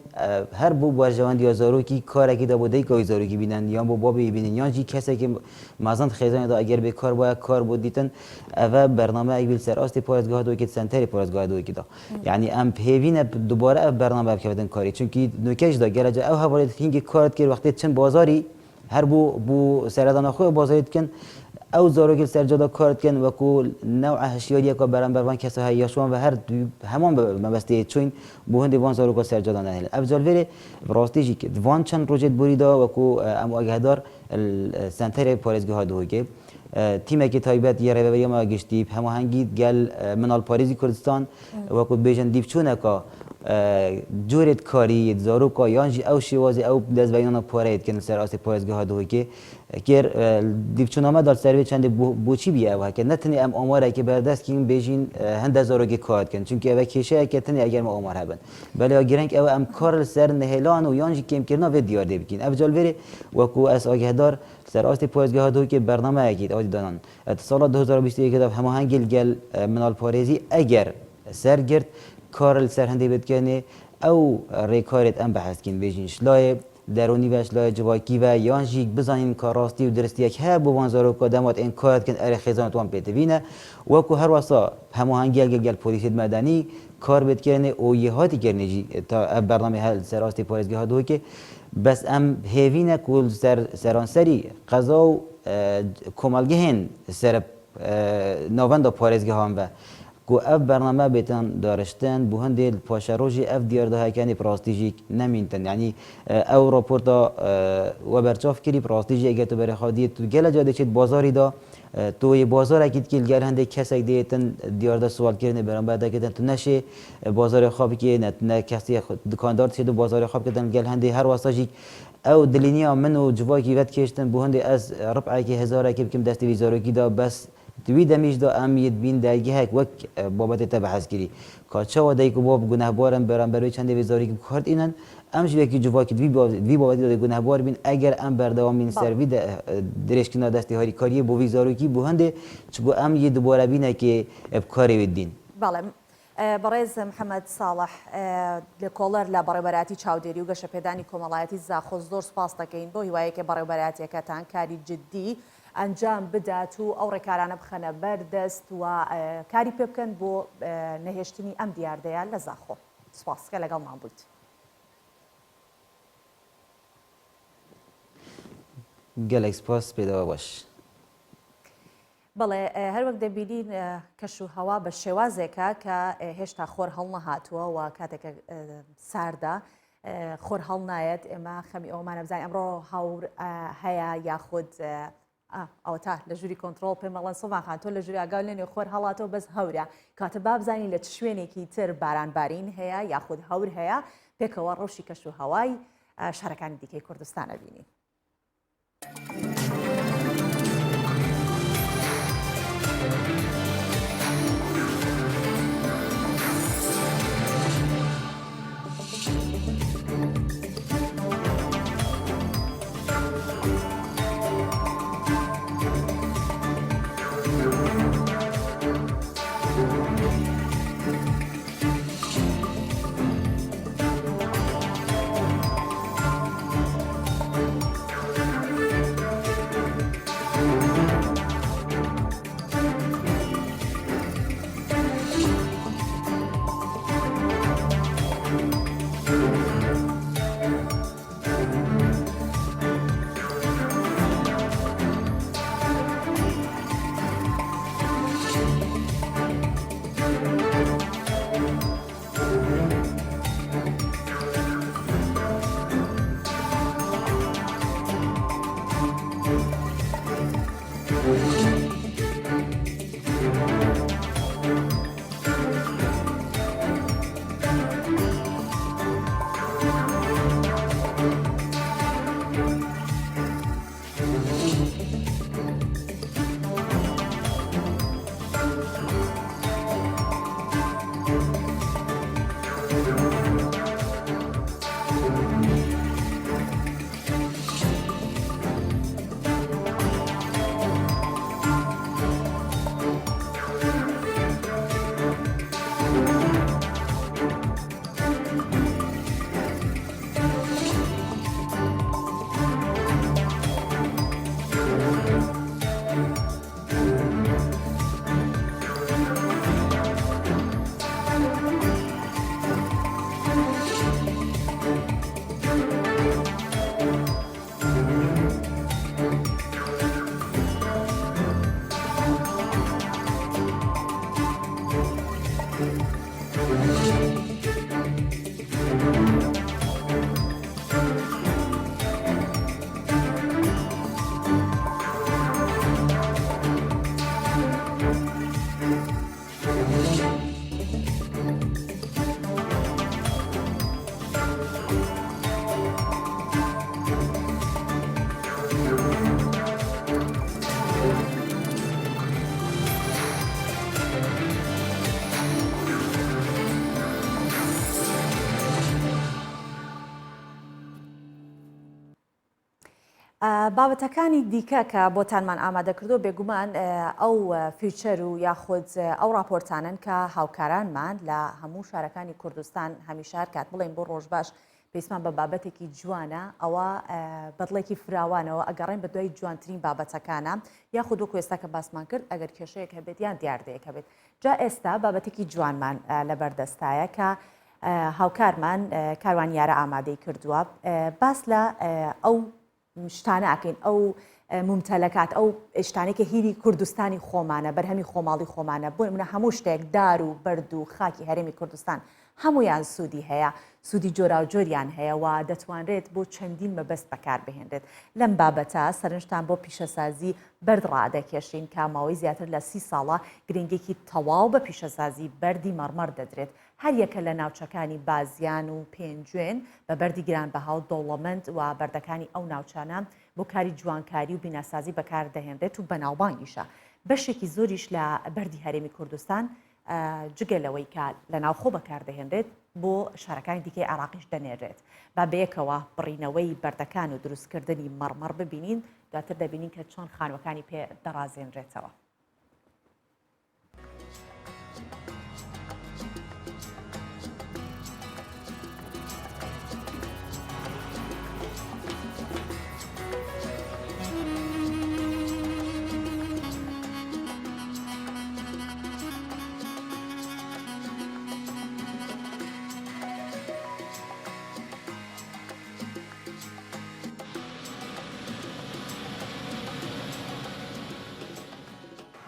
هەر بوو بەرژەوەندیە زارۆکی کارێکیدا بۆ دەیکەوەی زارۆکی بینن یان بۆ بابی بینن یانجی کەسێکی مازند خێزانیدا ئەگەر بێ کار وایە کار بۆ دیتن ئەvە بەرنامەیەک بیل سەر ئاستی پارێزگاها دووکێت سنتەری پارێزگاها دووکێدا یعنی ئەم پێوینە دووبارە ئەف بەرنامە بکەوێتن کاری چونکی نوکەشدا گەلەجە ئەو هەواڵێت هینگی کارت کرد وەختی چەند بازاری هەر بوو سەردانە خۆی بازاریت کن او زاروک سرجادا کارت کن و کو نوع هشیاری که برام بروان کسا هیاشوان و هر همان مبسته چون بوهند وان زاروک سرجادا نهل افضل وره راستیجی که وان چند پروژه بریدا و کو ام آگهدار سنتر پارێزگەها دهۆکێ تیمێکی تایبەت یێڕێبەریەمە گشتی هەماهەنگی گەل مناڵ پارێزی کوردستان وەکو بێژن دیفچوونەکە جۆرێت کاری زارۆکە یانجی ئەو شێوازی ئەو دەستبەینانە پارەیەتکردن سەر ئاستی پارێزگەها دهۆکێ کێر دیفچوونەمەدا سەروێ چەندێ بۆچی بیە ئەوە کە نەتەنێ ئەم ئامارێکی بەردەستکین بێژین هەندە زارۆکی کارتکەن چونکە ئەوە کێشەیەکە تەنێ ئەگەرمە ئامار هەبن بەلێ گرنگ ئەوە ئەم کار سەر نهێلان و یانجی کێمکردنا vê diyar dê bikîn ev calverê wekû ez agêhdar serastê parêzgeha Dihokê bernameyekî awdî danan sala 2021 de hemahengî gel minalparêzî eger sergirt kar li ser hindê bêdikirînê ew rêkarê em behezkîn bêjin şilayê derûnî ve şilayê civakî ve yan jî bizanîn ka rastî û diristiyek heye bo wan zaroka demat ên kar dikin erê xêzan wan pêtivîne wekû her wasa hemahengiyek gel polîsê medenî kar bêdikirînê û yê hatî kirinê jî ta ev bernamê hel ser rastê parêzgeha Dihokê bes em hêvîne ku seranserî qeza û komelgehên ser navenda parêzgehan ve ku ev bername bêtin dariştin bu hindê paşa rojê ev diyardahekenê rastî jî nemîntin yanî ew raporta we berçav kirî rastî jî eger tu berexadiyê tu gelek ca diçît bazarî da tu yê bazarekî dikî gel hindê kesek dêtin diyarda siwalkirinê beramber dikitin tu neşê bazarê xwe bikî ne kesê dikandar dişê du bazarê xwe bikitin gel hindê her wasa jî ew dilîniya min û civakî vedkêştin bu hindê ez ribcekî hezarekî bikim destê vî zarokî da bes دوی دمیج دا ام ید بین درگیهک وک بابت تا بحث کری که چه دایی که باب گناهبارم برام بروی چند وزاری که کارت اینن ام جوی کی جوا کی دوی بابت دا گناهبار بین اگر ام بردوام بین سروی درش کنا دستی هاری کاری بو وزاری کی بو هنده چگو ام ید دوباره بینه که ابکاری ودین بله بەڕێز محەممەد ساڵح لە کۆڵەر لە بەڕێبەراتی چاودێری و گەشە پێدانی کۆمەڵایەتی زاخۆ زۆر سپاس دەکەین بۆ هیوایەکە بەڕێبەراتیەکەتان کاری جددی ئەنجام بدات و ئەو ڕێکارانە بخەنە بەردەست و کاری پێ بکەن بۆ نەهێشتنی ئەم دیاردەیە لە زاخۆ سپاسکە لەگەڵمان بوویت. gelek spas pêdava baş. بەڵێ هەروەک دەبینین کەش و هەوا بە شێوازێکە کە هێشتا خۆر هەڵ نەهاتووە و کاتێکە ساردا خۆر هەڵ نایەت ئێمە خەمی ئەومانە بزانین ئەمڕۆ هەور هەیە یاخود ئەو تا لە ژووری کۆنتترۆل پێمەڵەن سۆڤان خان تۆ لە ژووری ئاگاو لێنێ خۆر هەڵاتەوە بەس هەورە کاتە با بزانین لە چ شوێنێکی تر بارانبارین هەیە یاخود هەور هەیە پێکەوە ڕەوشی کەش و هەوای شارەکانی دیکەی کوردستانە بینین. بابەتەکانی دیکە کە بۆتانمان ئامادەکردو بێگومان ئەو فیوچەر و یاخود ئەو راپۆرتانن کە هاوکارانمان لە هەموو شارەکانی کوردستان هەمیشار کات بڵێن بۆ ڕۆژباش پێیسمان بە بابەتێکی جوانە ئەوە بەدڵێکی فراوانەوە ئەگەڕێن بە دوای جوانترین بابەتەکانە یاخود وەکو ئێستا کە باسمان کرد ئەگەر کێشەیەک هەبێت یان دیاردەیەک هەبێت جا ئێستا بابەتێکی جوانمان لەبەردەستایە کە هاوکارمان کاروانیارە ئامادەی کردووە باس لە ئەو شتانە ئەکەین ئەو ممتەلەکات ئەو شتانێکە هیری کوردستانی خۆمانە بەرهەمی خۆماڵی خۆمانە بۆ منە هەموو شتێک دار و بەرد و خاکی هەرێمی کوردستان هەمویان سوودی هەیە سوودی جۆرا و جۆریان هەیە و دەتوانرێت بۆ چەندین مەبەست بەکار بهێنرێت لەم بابەتە سەرنجتان بۆ پیشەسازی بەرد ڕادەکێشین کە ماوەی زیاتر لە 30 ساڵە گرنگێکی تەواو بە پیشەسازی بەردی مەڕمەڕ دەدرێت هەر یەکە لە ناوچەکانی بازیان و پێنجوێن بە بەردی گرانبەها و دەوڵەمەند و بەردەکانی ئەو ناوچانە بۆ کاری جوانکاری و بیناسازی بەکار دەهێنرێت و بەناوبانگیشە بەشێکی زۆریش لە بەردی هەرێمی کوردستان جگەلەوەی کە لە ناوخۆ بەکاردەهێنرێت بۆ شارەکانی دیکەی عراقیش دەنێرێت با بەیەکەوە بڕینەوەی بەردەکان و دروستکردنی مەڕمەڕ ببینین دواتر دەبینین کە چۆن خانوەکانی پێ دەڕازێنرێتەوە.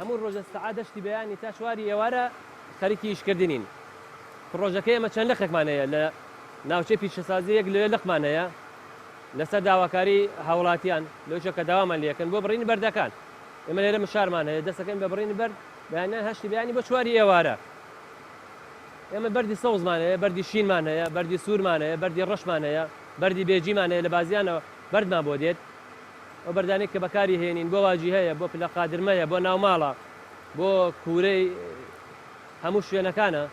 هەموو ڕۆژە سەعات دەشتی بەیانی تا چواری ئێوارە خەریکی ئیشکردنین. پرۆژەکە ئێمە چەند لەخێکمان هەیە لە ناوچەی پیشەسازیەک لێ لەخمان هەیە لەسەر داواکاری هاوڵاتیان لەوشە کە داوامان لێکن بۆ بڕینی بەردەکان. ئێمە لێرە مشارمان هەیە دەستەکەین بە بڕینی بەرد بەیانیان هەشتی بەیانی بۆ چواری ئێوارە. ئێمە بەردی سەوزمان هەیە بەردی شینمان هەیە بەردی سوورمان هەیە بەردی ڕەشمان هەیە بەردی بێجیمان هەیە لە بازیانەوە بەردمان بۆ دێت. ئەو بەردانێک کە بەکاری هێنین بۆ واجی هەیە بۆ پلە قادرمەیە بۆ ناوماڵە بۆ کوورەی هەموو شوێنەکانە.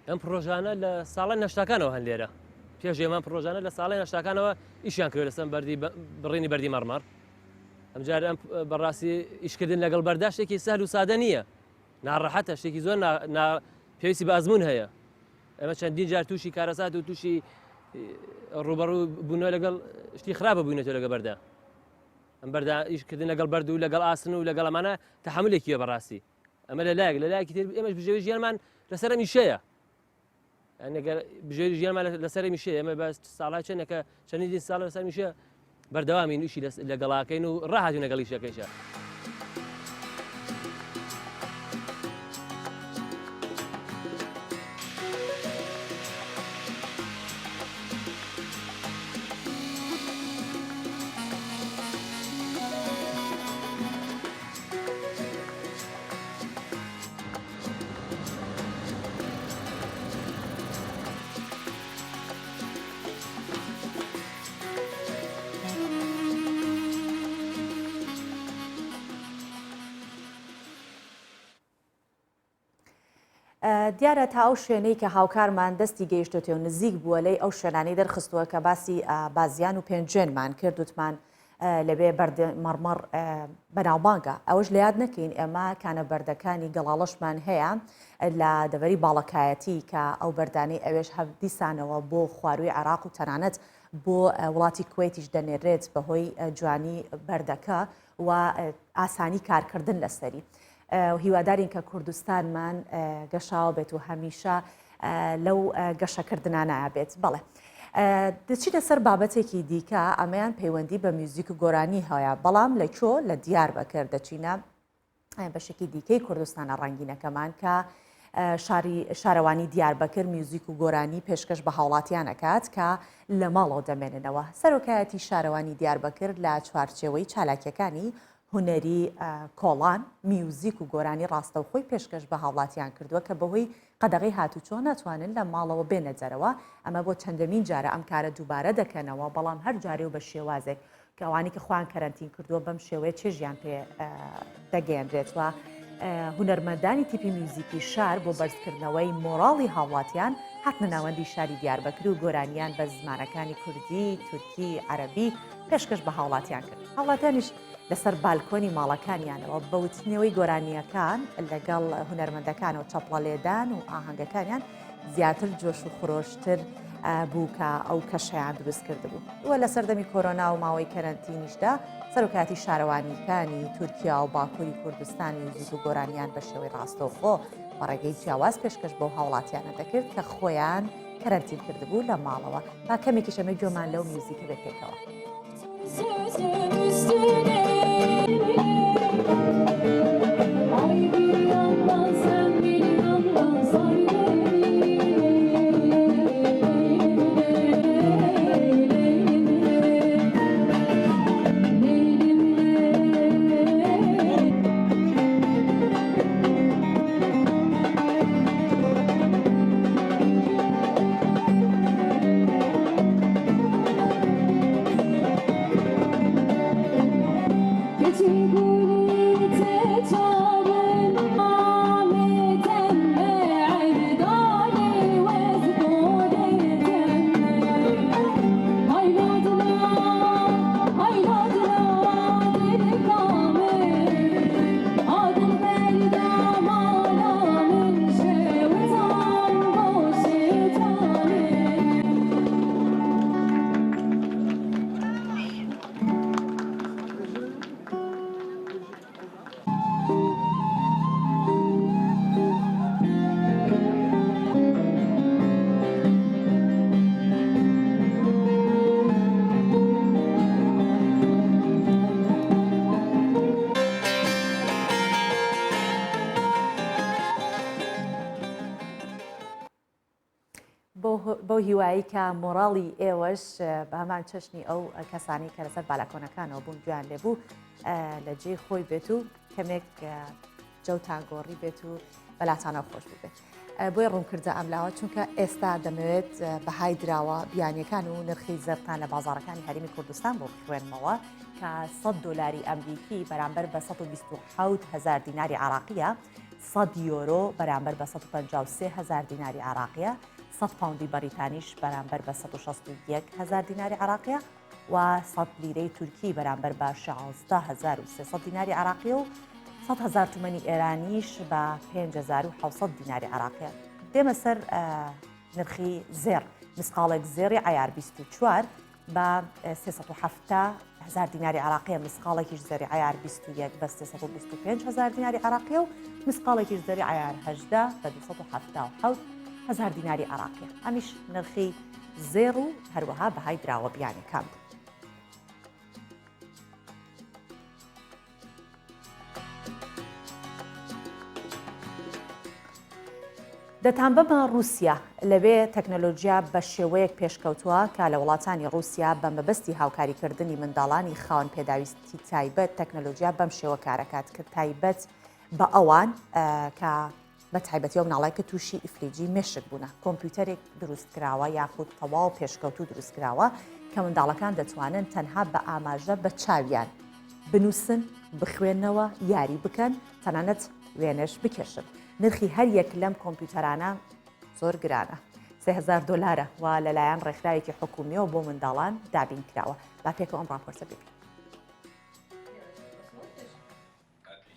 ئەم پرۆژانە لە ساڵی نەشتاکانەوە هەن لێرە پێش ئێمان پرۆژانە لە ساڵی نەشتاکانەوە ئیشیان کرد لەسەر بڕینی بەردی مەڕمەڕ. ئەمجار ئەم بەڕاستی ئیشکردن لەگەڵ بەردا شتێکی سەهل و سادە نییە ناڕەحەتە شتێکی زۆر پێویستی بە ئەزمون هەیە. ئەمە چەندین جار تووشی کارەسات و تووشی ڕوبەڕوو بوونەوە لەگەڵ شتی خراپە بووینەوە لەگە بەردا. ئەم بەردا ئیشکردن لەگەڵ بەرد و لەگەڵ ئاسن و لەگەڵ ئەمانە تەحملێکیە بەڕاستی. ئەمە لەلایەکی تر ئێمەش بژێوی ژیانمان لەسەر میشەیە. ئەگەر بژێری ژیانمان لەسەر میشە ئێمە بە ساڵای چەندێکە چەندین ساڵ لەسەر میشە بەردەوامی نووشی لەگەڵاکەین و ڕاهاتوو لەگەڵ ئیشەکەیشە. دیارە تا ئەو شوێنەی کە هاوکارمان دەستی گەیشتێتەوە نزیک بووە لەی ئەو شوێنانەی دەرخستووە کە باسی بازیان و پێنجێنمان کرد وتمان لەبێ بەردە مەڕمەڕ بەناوبانگە ئەوەش لە یاد نەکەین ئێمە کانە بەردەکانی گەڵاڵەشمان هەیە لە دەوەری باڵەکایەتی کە ئەو بەردانەی ئەوێش هەر دیسانەوە بۆ خواروی عێراق و تەنانەت بۆ وڵاتی کوێتیش دەنێرێت بەهۆی جوانی بەردەکە و ئاسانی کارکردن لەسەری. هیوادارین کە کوردستانمان گەشاوە بێت و هەمیشە لەو گەشەکردنانە بێت. بەڵێ دەچینە سەر بابەتێکی دیکە ئەمەیان پەیوەندی بە میوزیک و گۆرانی هەیە بەڵام لە کۆ لە دیار بەکر دەچینە بەشێکی دیکەی کوردستانە ڕەنگینەکەمان کە شارەوانی دیاربەکر میوزیک و گۆرانی پێشکەش بە هاوڵاتیانەکات کە لە ماڵەوە دەمێننەوە. سەرۆکایەتی شارەوانی دیاربەکر لە چوارچێوەی چالاکیەکانی هوەری کۆڵان میوزیک و گۆرانی ڕاستەوخۆی پێشکەش بە هاوڵاتیان کردووە کە بەهۆی قەدەغی هاتوچۆ ناتوانن لە ماڵەوە بێنەجەرەوە. ئەمە بۆ چەندەمین جارە ئەم کارە دووبارە دەکەنەوە، بەڵام هەر جارێ و بە شێوازێک کە ئەوانی کە خۆیان کەرەنتین کردووە بەم شێوەیە چێژیان پێ دەگەێنرێتەوە. هونەرمەندانی تیپی میوزیکی شار بۆ بەرزکردنەوەی مۆراڵی هاوڵاتیان هاتنە ناوەندی شاری دیاربەکر و گۆرانیان بە زمانەکانی کوردی، تورکی، عەرەبی پێشکەش بە هاوڵاتیان کرد. هاوڵاتیانیش لەسەر بالکۆنی ماڵەکانیانەوە بە وتنەوەی گۆرانیەکان لەگەڵ هونەرمەندەکانەوە چەپڵە لێدان و ئاهەنگەکانیان زیاتر جۆش و خۆشتر بوو کە ئەو کەشەیان دروست کردبوو. وە لە سەردەمی کۆرۆنا و ماوەی کەرەنتینیشدا سەرۆکاتی شارەوانیەکانی تورکیا و باکووری کوردستان میوزیک و گۆرانیان بە شێوەی ڕاستەوخۆ بە ڕێگەی جیاواز پێشکەش بۆ هاوڵاتیانە دەکرد کە خۆیان کەرەنتین کردبوو لە ماڵەوە. با کەمێکی شەمە گوێمان لەو میوزیکە بێت پێکەوە. بۆ هیوایی کە مۆراڵی ئێوەش بە هەمان چەشنی ئەو کەسانی کە لەسەر بالاکۆنەکانەوە بوون گویان لێبوو لە جێ خۆی بێت و کەمێک جەوتان گۆڕی بێت و بەلاتانە خۆش بێت. بۆی ڕوونکردە ئەملاوە چونکە ئێستا دەمەوێت بەهای دراوە بیانیەکان و نرخی زەرتان لە بازاڕەکانی هەرێمی کوردستان بۆ بخوێنمەوە کە $100 ئەمریکی بەرامبەر بە 127,000 دیناری عراقیە، 100 یۆرۆ بەرامبەر بە 153,000 دیناری عراقیە، 100 پاوندی بەریتانیش بەرامبەر بە 161,000 دیناری عراقیە و 100 لیرەی تورکی بەرامبەر بە 16,300 دیناری عراقیە و 100,000 تومەنی ئێرانیش بە 5,700 دیناری عراقیە. دێمە سەر نرخی زێر. مسقالێک زێری عیار 24 بە 370,000 دیناری عراقیە، مسقالێکیش زێری عیار 21 بە 325,000 دیناری عراقیە و مسقالێکیش زێری عیار 18 بە 277,000 دیناری عراقیە. ئەمیش نرخی زێر و هەروەها بەهای دراوە بیانەکان بوو. دەتان بەمە رووسیا لەوێ تەکنەلۆژیا بە شێوەیەک پێشکەوتووە کە لە وڵاتانی رووسیا بە مەبەستی هاوکاریکردنی منداڵانی خاوەن پێداویستی تایبەت تەکنەلۆژیا بەم شێوە کارەکات کە تایبەت بە ئەوان کە بە تایبەتی ئەو مناڵای کە تووشی ئیفلیجی مێشک بوونە. کۆمپیوتەرێک دروستکراوە یاخود تەواو پێشکەوت و دروستکراوە کە منداڵەکان دەتوانن تەنها بە ئاماژە بە چاویان بنووسن، بخوێنەوە، یاری بکەن، تەنانەت وێنەش بکێشن. نرخی هەر یەک لەم کۆمپیوتەرانە زۆر گرانە، $3,000 و لەلایەن ڕێکخراوێکی حکومیەوە بۆ منداڵان دابین کراوە. با پێکەوە ئەم ڕاپۆرتە ببین.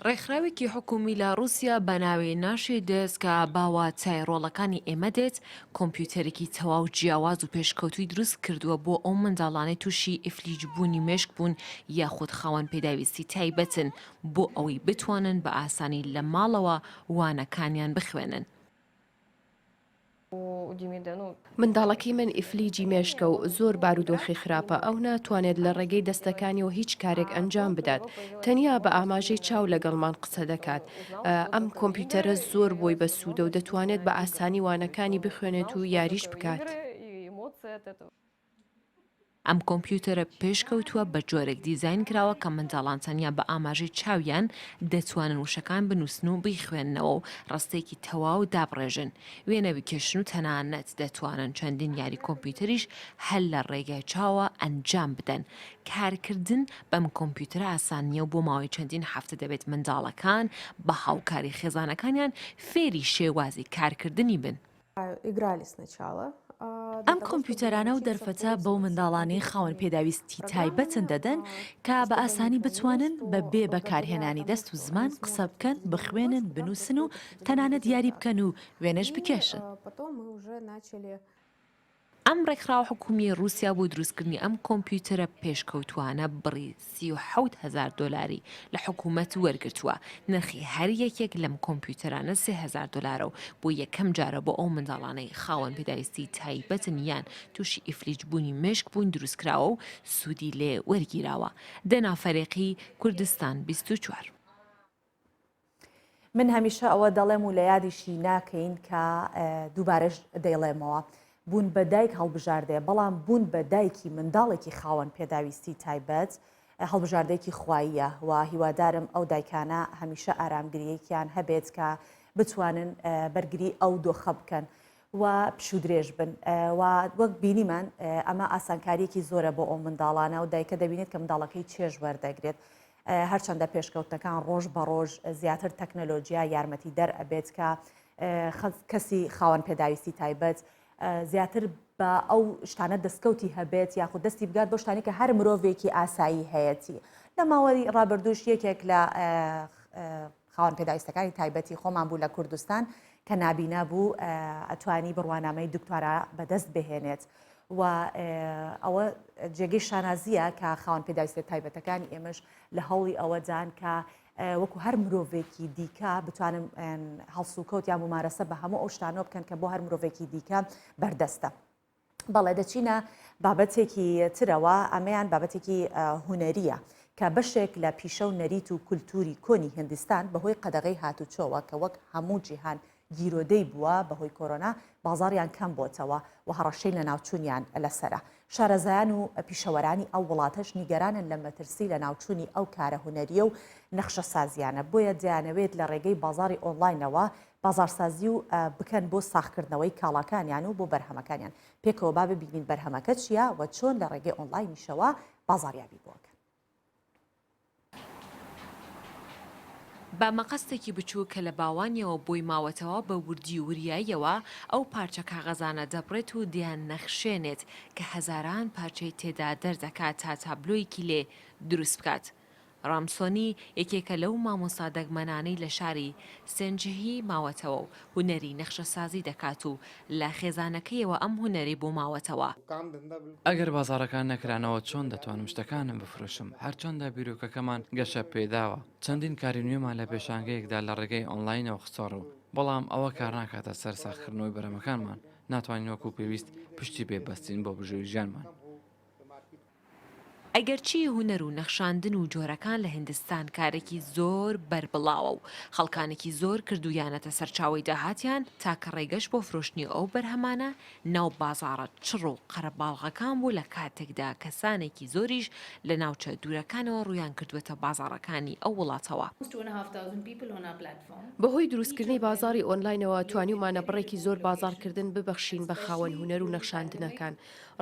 ڕێکخراوێکی حکومی لە رووسیا بە ناوی ناشی دەست کە باوە چایڕۆڵەکانی ئێمە دێت کۆمپیوتەرێکی تەواو جیاواز و پێشکەوتوی دروست کردووە بۆ ئەو منداڵانەی تووشی ئیفلیج بوونی مێشک بوون یاخود خاوەن پێداویستی تایبەتن بۆ ئەوەی بتوانن بە ئاسانی لە ماڵەوە وانەکانیان بخوێنن. منداڵەکەی من ئیفلیجی مێشکە و زۆر بارودۆخی خراپە ئەو ناتوانێت لە ڕێگەی دەستەکانیەوە هیچ کارێک ئەنجام بدات تەنیا بە ئاماژەی چاو لەگەڵمان قسە دەکات ئەم کۆمپیوتەرە زۆر بۆی بە سوودە و دەتوانێت بە ئاسانی وانەکانی بخوێنێت و یاریش بکات. ئەم کۆمپیوتەرە پێشکەوتووە بە جۆرێک دیزاین کراوە کە منداڵان تەنیا بە ئاماژەی چاویان دەتوانن وشەکان بنووسن و بیخوێننەوە و ڕستێکی تەواو دابڕێژن وێنە بکێشن و تەنانەت دەتوانن چەندین یاری کۆمپیوتەریش هەل لە ڕێگای چاوە ئەنجام بدەن. کارکردن بەم کۆمپیوتەرە ئاسان نییە و بۆ ماوەی چەندین هەفتە دەبێت منداڵەکان بە هاوکاری خێزانەکانیان فێری شێوازی کارکردنی بن. ئەم کۆمپیوتەرانە و دەرفەتە بەو منداڵانەی خاوەن پێداویستی تایبەتن دەدەن کە بە ئاسانی بتوانن بە بێ بەکارهێنانی دەست و زمان قسە بکەن بخوێنن بنووسن و تەنانەت دیاری بکەن و وێنەش بکێشن. ئەم ڕێکخراوە حکومی رووسیا بۆ دروستکردنی ئەم کۆمپیوتەرە پێشکەوتوانە بڕی $37,000 لە حکوومەت وەرگرتووە. نرخی هەر یەکێک لەم کۆمپیوتەرانە $3,000 و بۆ یەکەم جارە بۆ ئەو منداڵانەی خاوەن پێداویستی تایبەتن یان تووشی ئیفلیج بوونی مێشک بوون دروستکراوە و سوودی لێ وەرگیراوە. دەنافەرێقی کوردستان 24. من هەمیشە ئەوە دەڵێم و لە یادیشی ناکەین کە دووبارەش دەیڵێمەوە. بوون بە دایک هەڵبژاردێ بەڵام بوون بە دایکی منداڵێکی خاوەن پێداویستی تایبەت هەڵبژاردێکی خواییە و هیوادارم ئەو دایکانە هەمیشە ئارامگریەکیان هەبێت کە بتوانن بەرگری ئەو دۆخە بکەن و پشودرێژ بن و وەک بینیمان ئەمە ئاسانکاریەکی زۆرە بۆ ئەو منداڵانە و دایکە دەبینێت کە منداڵەکەی چێژ وەردەگرێت. هەرچەندە پێشکەوتەکان ڕۆژ بە ڕۆژ زیاتر تەکنەلۆژیا یارمەتی دەرئەبێت کە کەسی خاوەن پێداویستی تایبەت زیاتر بە ئەو شتانە دەستکەوتی هەبێت یاخود دەستی بگات بۆ شتانی کە هەر مرۆڤێکی ئاسایی هەیەی. لە ماوەی ڕابردوش یەکێک لە خاوەن پێداویستەکانی تایبەتی خۆمان بوو لە کوردستان کە نابینا بوو ئەتوانی بڕوانامەی دکتۆرا بەدەست بهێنێت و ئەوە جێگەی شانازیە کە خاوەن پێداویستە تایبەتەکانی ئێمەش لە هەوڵی ئەوەدان کە وەکو هەر مرۆڤێکی دیکە بتوانم هەڵسوکەوت یا ممارەسە بە هەموو ئەو شتانەوە بکەن کە بۆ هەر مرۆڤێکی دیکە بەردەستە. بەڵێ دەچینە بابەتێکی ترەوە ئەمەیان بابەتێکی هوەریە کە بەشێک لە پیشە و نەریت و کولتوری کۆنی هندستان بەهۆی قەدەغەی هاتوچۆوە کە وەک هەموو جیهان گیرۆدەی بووە بەهۆی کۆرۆنا بازاڕیان کەم بۆتەوە و هەڕەشەی لە ناوچوونیان لەسرە. شارەزایان و پیشەوەرانی ئەو وڵاتەش نیگەرانن لە مەترسی لە ناوچوونی ئەو کارە هوەریە و نەخشە سازیانە بۆیە دەیانەوێت لە ڕێگەی بازاری ئۆنلاینەوە بازارسازی و بکەن بۆ ساختکردنەوەی کاڵاکانیان و بۆ بەرهەمەکانیان. پێکەوە با ببینین بەرهەمەکە چیە و چۆن لە ڕێگەی ئۆنلاینیشەوە بازاریابی بۆکەن. بە مەقەستێکی بچوو کە لە باوانیەوە بۆی ماوەتەوە بە وردی و وریاییەوە ئەو پارچە کاغەزانە دەبڕێت و دیان نەخشێنێت کە هەزاران پارچەی تێدا دەردەکات تا تابلۆیەکی لێ دروست بکات. ڕامسۆنی یەکێکە لەو مامۆستا دەگمەنانەی لە شاری سێنجهی ماوەتەوە و هوەری نەخشە سازی دەکات و لە خێزانەکەیەوە ئەم هوەری بۆ ماوەتەوە. ئەگەر بازارەکان نەکرانەوە چۆن دەتوانم شتەکانم بفرۆشم هەرچۆندا بیرۆکەکەمان گەشە پێداوە چەندین کاری نوێمان لە پێشانگەیەکدا لە ڕێگەی ئۆنلاینەوە خسۆڕ و بەڵام ئەوە کار ناکاتە سەر ساختکردنەوەی بەرهەمەکانمان ناتوانین وەکو پێویست پشتی بێبەستین بۆ بژێوی ژیانمان. ئەگەرچی هوەر و نەخشاندن و جۆرەکان لە هندستان کارێکی زۆر بربڵاوە و خەڵکانێکی زۆر کردویانەتە سەرچاوی داهاتیان تاکە ڕێگەش بۆ فرۆشتنی ئەو بەرهەمانە ناو بازاڕە چڕ و قەرەباڵغەکان بوو لە کاتێکدا کەسانێکی زۆریش لە ناوچە دوورەکانەوە ڕویان کردوێتە بازاڕەکانی ئەو وڵاتەوە. بەهۆی دروستکردنی بازاری ئۆنلاینەوە توانیمانە بڕێکی زۆر بازارکردن ببەخشین بە خاوەن هوەر و نەخشاندنەکان.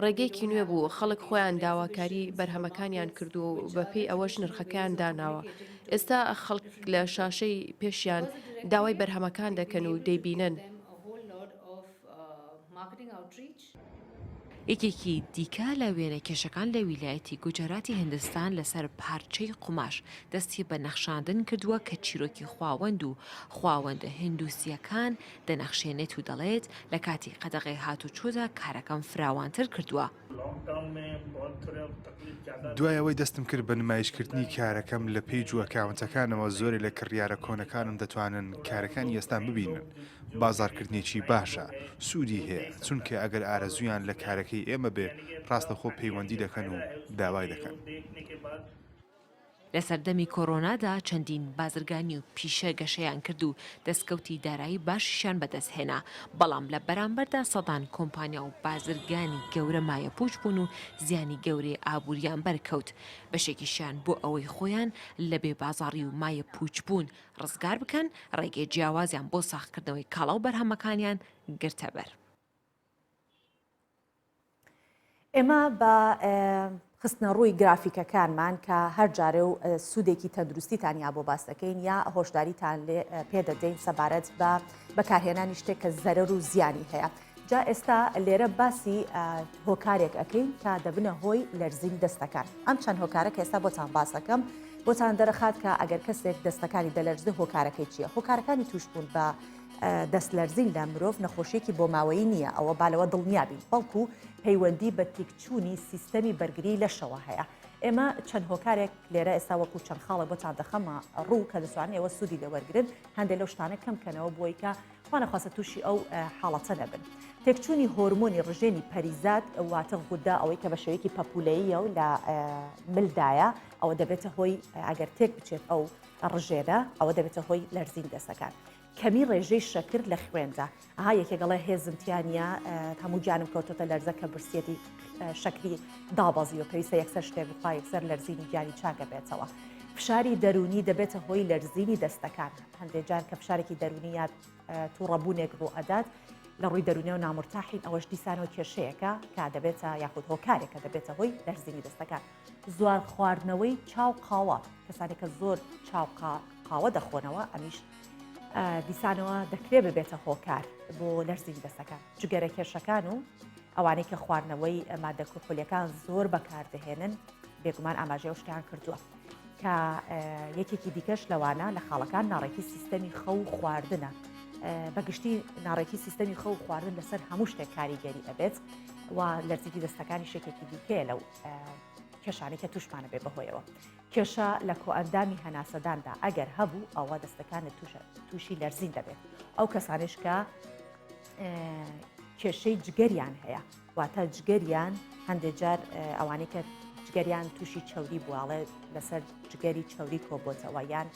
ڕێگەیەکی نوێ بوو خەڵک خۆیان داواکاری بەرهەمەکانیان کردو و بەپێی ئەوەش نرخەکان داناوە. ئێستا خەڵک لە شاشەی پێشیان داوای بەرهەمەکان دەکەن و دەیبینن. یەکێکی دیکە لە وێنە کێشەکان لە ویلایەتی گوجەراتی هندستان لەسەر پارچەی قوماش دەستی بە نەخشاندن کردووە کە چیرۆکی خواوەند و خواوەندە هندوسیەکان دەنەخشێنێت و دەڵێت لە کاتی قەدەغەی هاتوچۆدا کارەکەم فراوانتر کردووە. دوای ئەوەی دەستم کرد بە نمایشکردنی کارەکەم لە پێیج و ئەکاونتەکانەوە زۆری لە کڕیارە کۆنەکانم دەتوانن کارەکانی ئێستان ببینن. بازارکردنێکی باشە، سوودی هەیە، چونکە ئەگەر ئارەزویان لە کارەکەی ئێمە بێ ڕاستەخۆ پەیوەندی دەکەن و داوای دەکەن. لە سەردەمی کۆڕۆنادا چەندین بازرگانی و پیشە گەشەیان کرد و دەستکەوتی دارایی باشیشان بەدەستهێنا، بەڵام لە بەرامبەردا سەدان کۆمپانیا و بازرگانی گەورە مایە پوچ بوون و زیانی گەورەی ئابووریان بەرکەوت. بەشێکیشیان بۆ ئەوەی خۆیان لە بێ بازاڕی و مایە پوچ بوون ڕزگار بکەن، ڕێگەی جیاوازیان بۆ ساختکردنەوەی کاڵا و بەرهەمەکانیان گرتە بەر. ئێمە بە خستنە ڕووی گرافیکەکانمان کە هەر جارێ و سوودێکی تەندروستیتانیا بۆ باس دەکەین یا هۆشداریتان پێدەدەین سەبارەت بە بەکارهێنانی شتێک کە زەرەر و زیانی هەیە. جا ئێستا لێرە باسی هۆکارێک ئەەکەین کە دەبنە هۆی لەرزینی دەستەکان. ئەم چەند هۆکارە کە ئێستا بۆتان باسەکەم بۆتان دەرەخات کە ئەگەر کەسێک دەستەکانی دەلەرزێ هۆکارەکەی چییە؟ هۆکارەکانی توش بوون بە دەست لەرزین لە مرۆڤ نەخۆشیێکی بۆ ماوەیی نییە، ئەوە بالەوە دڵنیابین، بەڵکو پەیوەندی بە تێکچوونی سیستەمی بەرگری لەشەوە هەیە. ئێمە چەند هۆکارێک لێرە ئێستا وەکو چەند خاڵە بۆتان دەخەمە ڕوو کە دەسوانێت ئەوە سوودی لەوەرگرن، هەندێک لەو شتانە کەمکەنەوە بۆی کە خوانەخواستە تووشی ئەو حاڵەتە نەبن. تێکچوونی هۆرمۆنی ڕژێنی پەریزاد واتە غودا ئەوەی کە بە شێوەیەکی پەپولەیە و لە ملدایە، ئەوە دەبێتە هۆی ئەگەر تێک بچێت ئەو ڕژێرە ئەوە دەبێتە هۆی لەرزین دەستەکان. کەمی ڕێژەی شەکر لە خوێندا ئەها یەکێگەڵێ هێزمتیانە هەموو جانم کەوتۆتە لەرزە کە برسێتی شەکری دابەزی و پێویستە یەکسەر شتێک بخوا یەکسەر لەرزینی گیانی چاکە بێتەوە. فشاری دەرونی دەبێتە هۆی لەرزینی دەستەکان. هەندێک جار کە فشارێکی دەرونی یا تووڕەبوونێک ڕوو ئەدات لە ڕووی دەرونی و نامرتاحین ئەوەش دیسانەوە کێشەیەەکە کە دەبێتە یاخود هۆکارێکە دەبێتە هۆی لەرزینی دەستەکان. زوار خواردنەوەی چاو قاوە، کەسانێکە زۆر چاو قاوە دەخۆنەوە ئەمیش دیسانەوە دەکرێت ببێتە هۆکار بۆ لەرزینی دەستەکان. جگەرە کێشەکان و ئەوانەی کە خواردنەوەی مادە کۆپۆلیەکان زۆر بەکاردەهێنن بێگومان ئاماژەیە شتیان کردووە کە یەکێکی دیکەش لەوانە لە خاڵەکان ناڕێکی سیستەمی خەو و خواردنە. بەگشتی ناڕێکی سیستەمی خەو و خواردن لەسەر هەموو شتێک کاریگەری ئەبێت و لەرزیی دەستەکانی شێکێکی دیکەیە لەو کێشانی کە توشمانە بێ بەهۆیەوە. کێشە لە کۆئەندامی هەناسەداندا ئەگەر هەبوو ئەوە دەستەکانت تووشی لەرزین دەبێت. ئەو کەسانش کە کێشەی جگەریان هەیە واتە جگەریان هەندێک جار ئەوانەی کە جگەریان تووشی چەوری بواڵێ لەسەر جگەری چەوری کۆبۆتەوە یان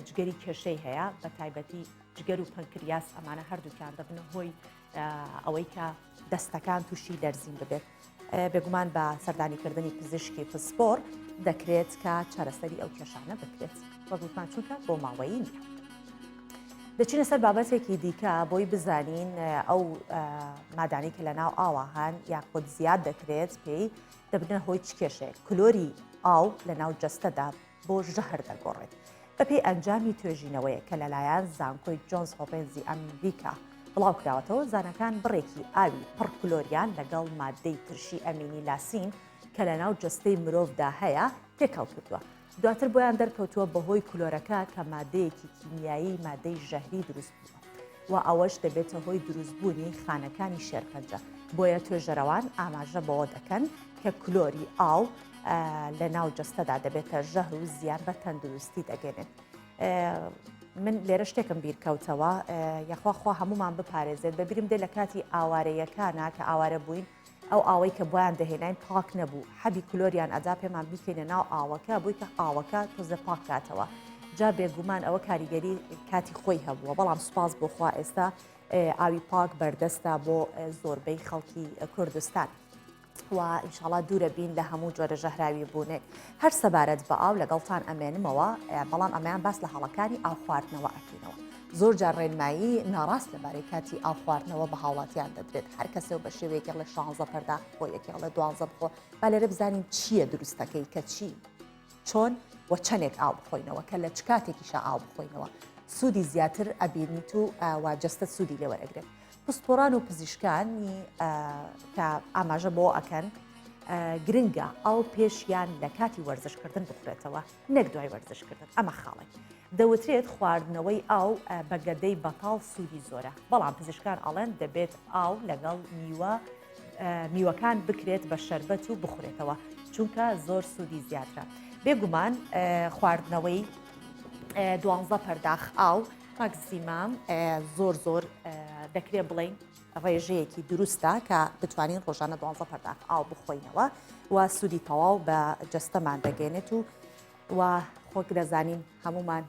جگەری کێشەی هەیە بە تایبەتی جگەر و پەنکریاس ئەمانە هەردووکیان دەبنە هۆی ئەوەی کە دەستەکان تووشی لەرزین ببێت. بێگومان بە سەردانیکردنی پزیشکی پسپۆر دەکرێت کە چارەسەری ئەو کێشانە بکرێت وەگوتمان چونکە بۆ ماوەیی نییە. دەچینە سەر بابەتێکی دیکە بۆی بزانین ئەو مادانی کە لە ناو ئاوا هەن یاخود زیاد دەکرێت پێی دەبنە هۆی چ کێشەیە. کلۆری ئاو لە ناو جەستەدا بۆ ژەهر دەگۆڕێت بەپێی ئەنجامی توێژینەوەیە کە لەلایەن زانکۆی جۆنز هۆپێنزی ئەمریکا بڵاو کراوەتەوە. زانەکان بڕێکی ئاوی پڕ کلۆریان لەگەڵ مادەی ترشی ئەمینی لاسین کە لە ناو جەستەی مرۆڤدا هەیە تێکەڵ کردووە. دواتر بۆیان دەرکەوتووە بەهۆی کلۆرەکە کە مادەیەکی کیمیایی مادەی ژەهری دروست بووە و ئەوەش دەبێتە هۆی دروستبوونی خانەکانی شێرپەنجە. بۆیە توێژەرەوان ئاماژە بەوە دەکەن کە کلۆری ئاو لە ناو جەستەدا دەبێتە ژەهر و زیان بە تەندروستی دەگەنێت. من لێرە شتێکم بیرکەوتەوە یاخواخوا هەمومان بپارێزێت بەبیرم دێ لە کاتی ئاوارەیەکانە کە ئاوارە بووین ئەو ئاوەی کە بۆیان دەهێنین پاک نەبوو حەبی کلۆریان ئەدا پێمان بیکەینە ناو ئاوەکە بووی کە ئاوەکە تۆزە پاک کاتەوە. جا بێگومان ئەوە کاریگەری کاتی خۆی هەبووە بەڵام سوپاس بۆخوا ئێستا ئاوی پاک بەردەستە بۆ زۆربەی خەڵکی کوردستان و ئینشاڵا دوورە بین لە هەموو جۆرە ژەهراوی بوونێک. هەر سەبارەت بە ئاو لەگەڵتان ئەمێنمەوە بەڵام ئەمەیان باس لە هەڵەکانی ئاو خواردنەوە ئەکەینەوە. زۆر جار ڕێنمایی ناڕاست لەبارەی کاتی ئاو خواردنەوە بە هاوڵاتیان دەدرێت هەر کەسێ بە شێوەیەکی لە 16 پەردا بۆ یەکێڵ لە 12 بخۆ با لێرە بزانین چییە دروستەکەی کە چی چۆن و چەندێک ئاو بخۆینەوە کە لە چ کاتێکیشە ئاو بخۆینەوە سوودی زیاتر ئەبینیت و واجەستە سوودی لێوەرەگرێت. پسپۆران و پزیشکانی کە ئاماژە بۆ ئەکەن گرنگە ئەو پێشیان لە کاتی وەرزشکردن بخورێتەوە نەک دوای وەرزشکردن. ئەمە خاڵێک دەوترێت خواردنەوەی ئاو بەگەدەی بەتاڵ سوودی زۆرە بەڵام پزیشکان ئەڵێن دەبێت ئاو لەگەڵ میوە میوەکان بکرێت بە شەربەت و بخورێتەوە چونکە زۆر سوودی زیاترە بێگومان خواردنەوەی 12 پەرداخ ئاو ماکسیمام زۆر دەکرێت بڵین ڕێژەیەکی دروستە کە بتوانین ڕۆژانە 12 پەرداخ ئاو بخۆینەوە و سوودی تەواو بە جەستەمان دەگەێنێت و خۆک دەزانین هەمومان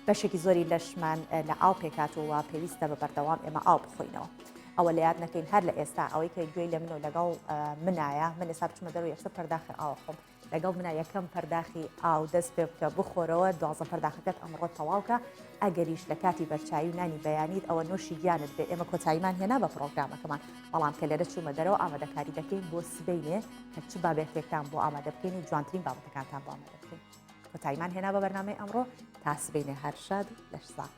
بەشێکی زۆری لەشمان لە ئاو پێکاتەوە پێویستە بە بەردەوام ئێمە ئاو بخۆینەوە ئەوە لە یاد نەکەین هەر لە ئێستا ئەوەی کە گوێی لە منەوە لەگەڵ منایە من ێستا بچمە دەرەوە یەکسەر پەرداخی ئاو خۆم لەگەڵ منە یەکەم پەرداخی ئاو دەست پێ بکە بخۆرەوە 12 پەرداخەکەت ئەمڕۆ تەواوکە ئەگەریش لە کاتی بەرچاوی و نانی بەیانیت ئەوە نۆشی گیانت بێ ئێمە کۆتاییمان هێنا بە پرۆگرامەکەمان بەڵام کە لێرە چوومە دەرەوە ئامادەکاری دەکەین بۆ سبەینێ کە چ بابێتێکتان بۆ ئامادە بکەین و جوانترین بابەتەکانتان بۆ ئامادە بکەین کۆتاییمان هێنا بە بەرنامەی ئەمڕۆ تا سبەینێ هەر شاد لەش ساق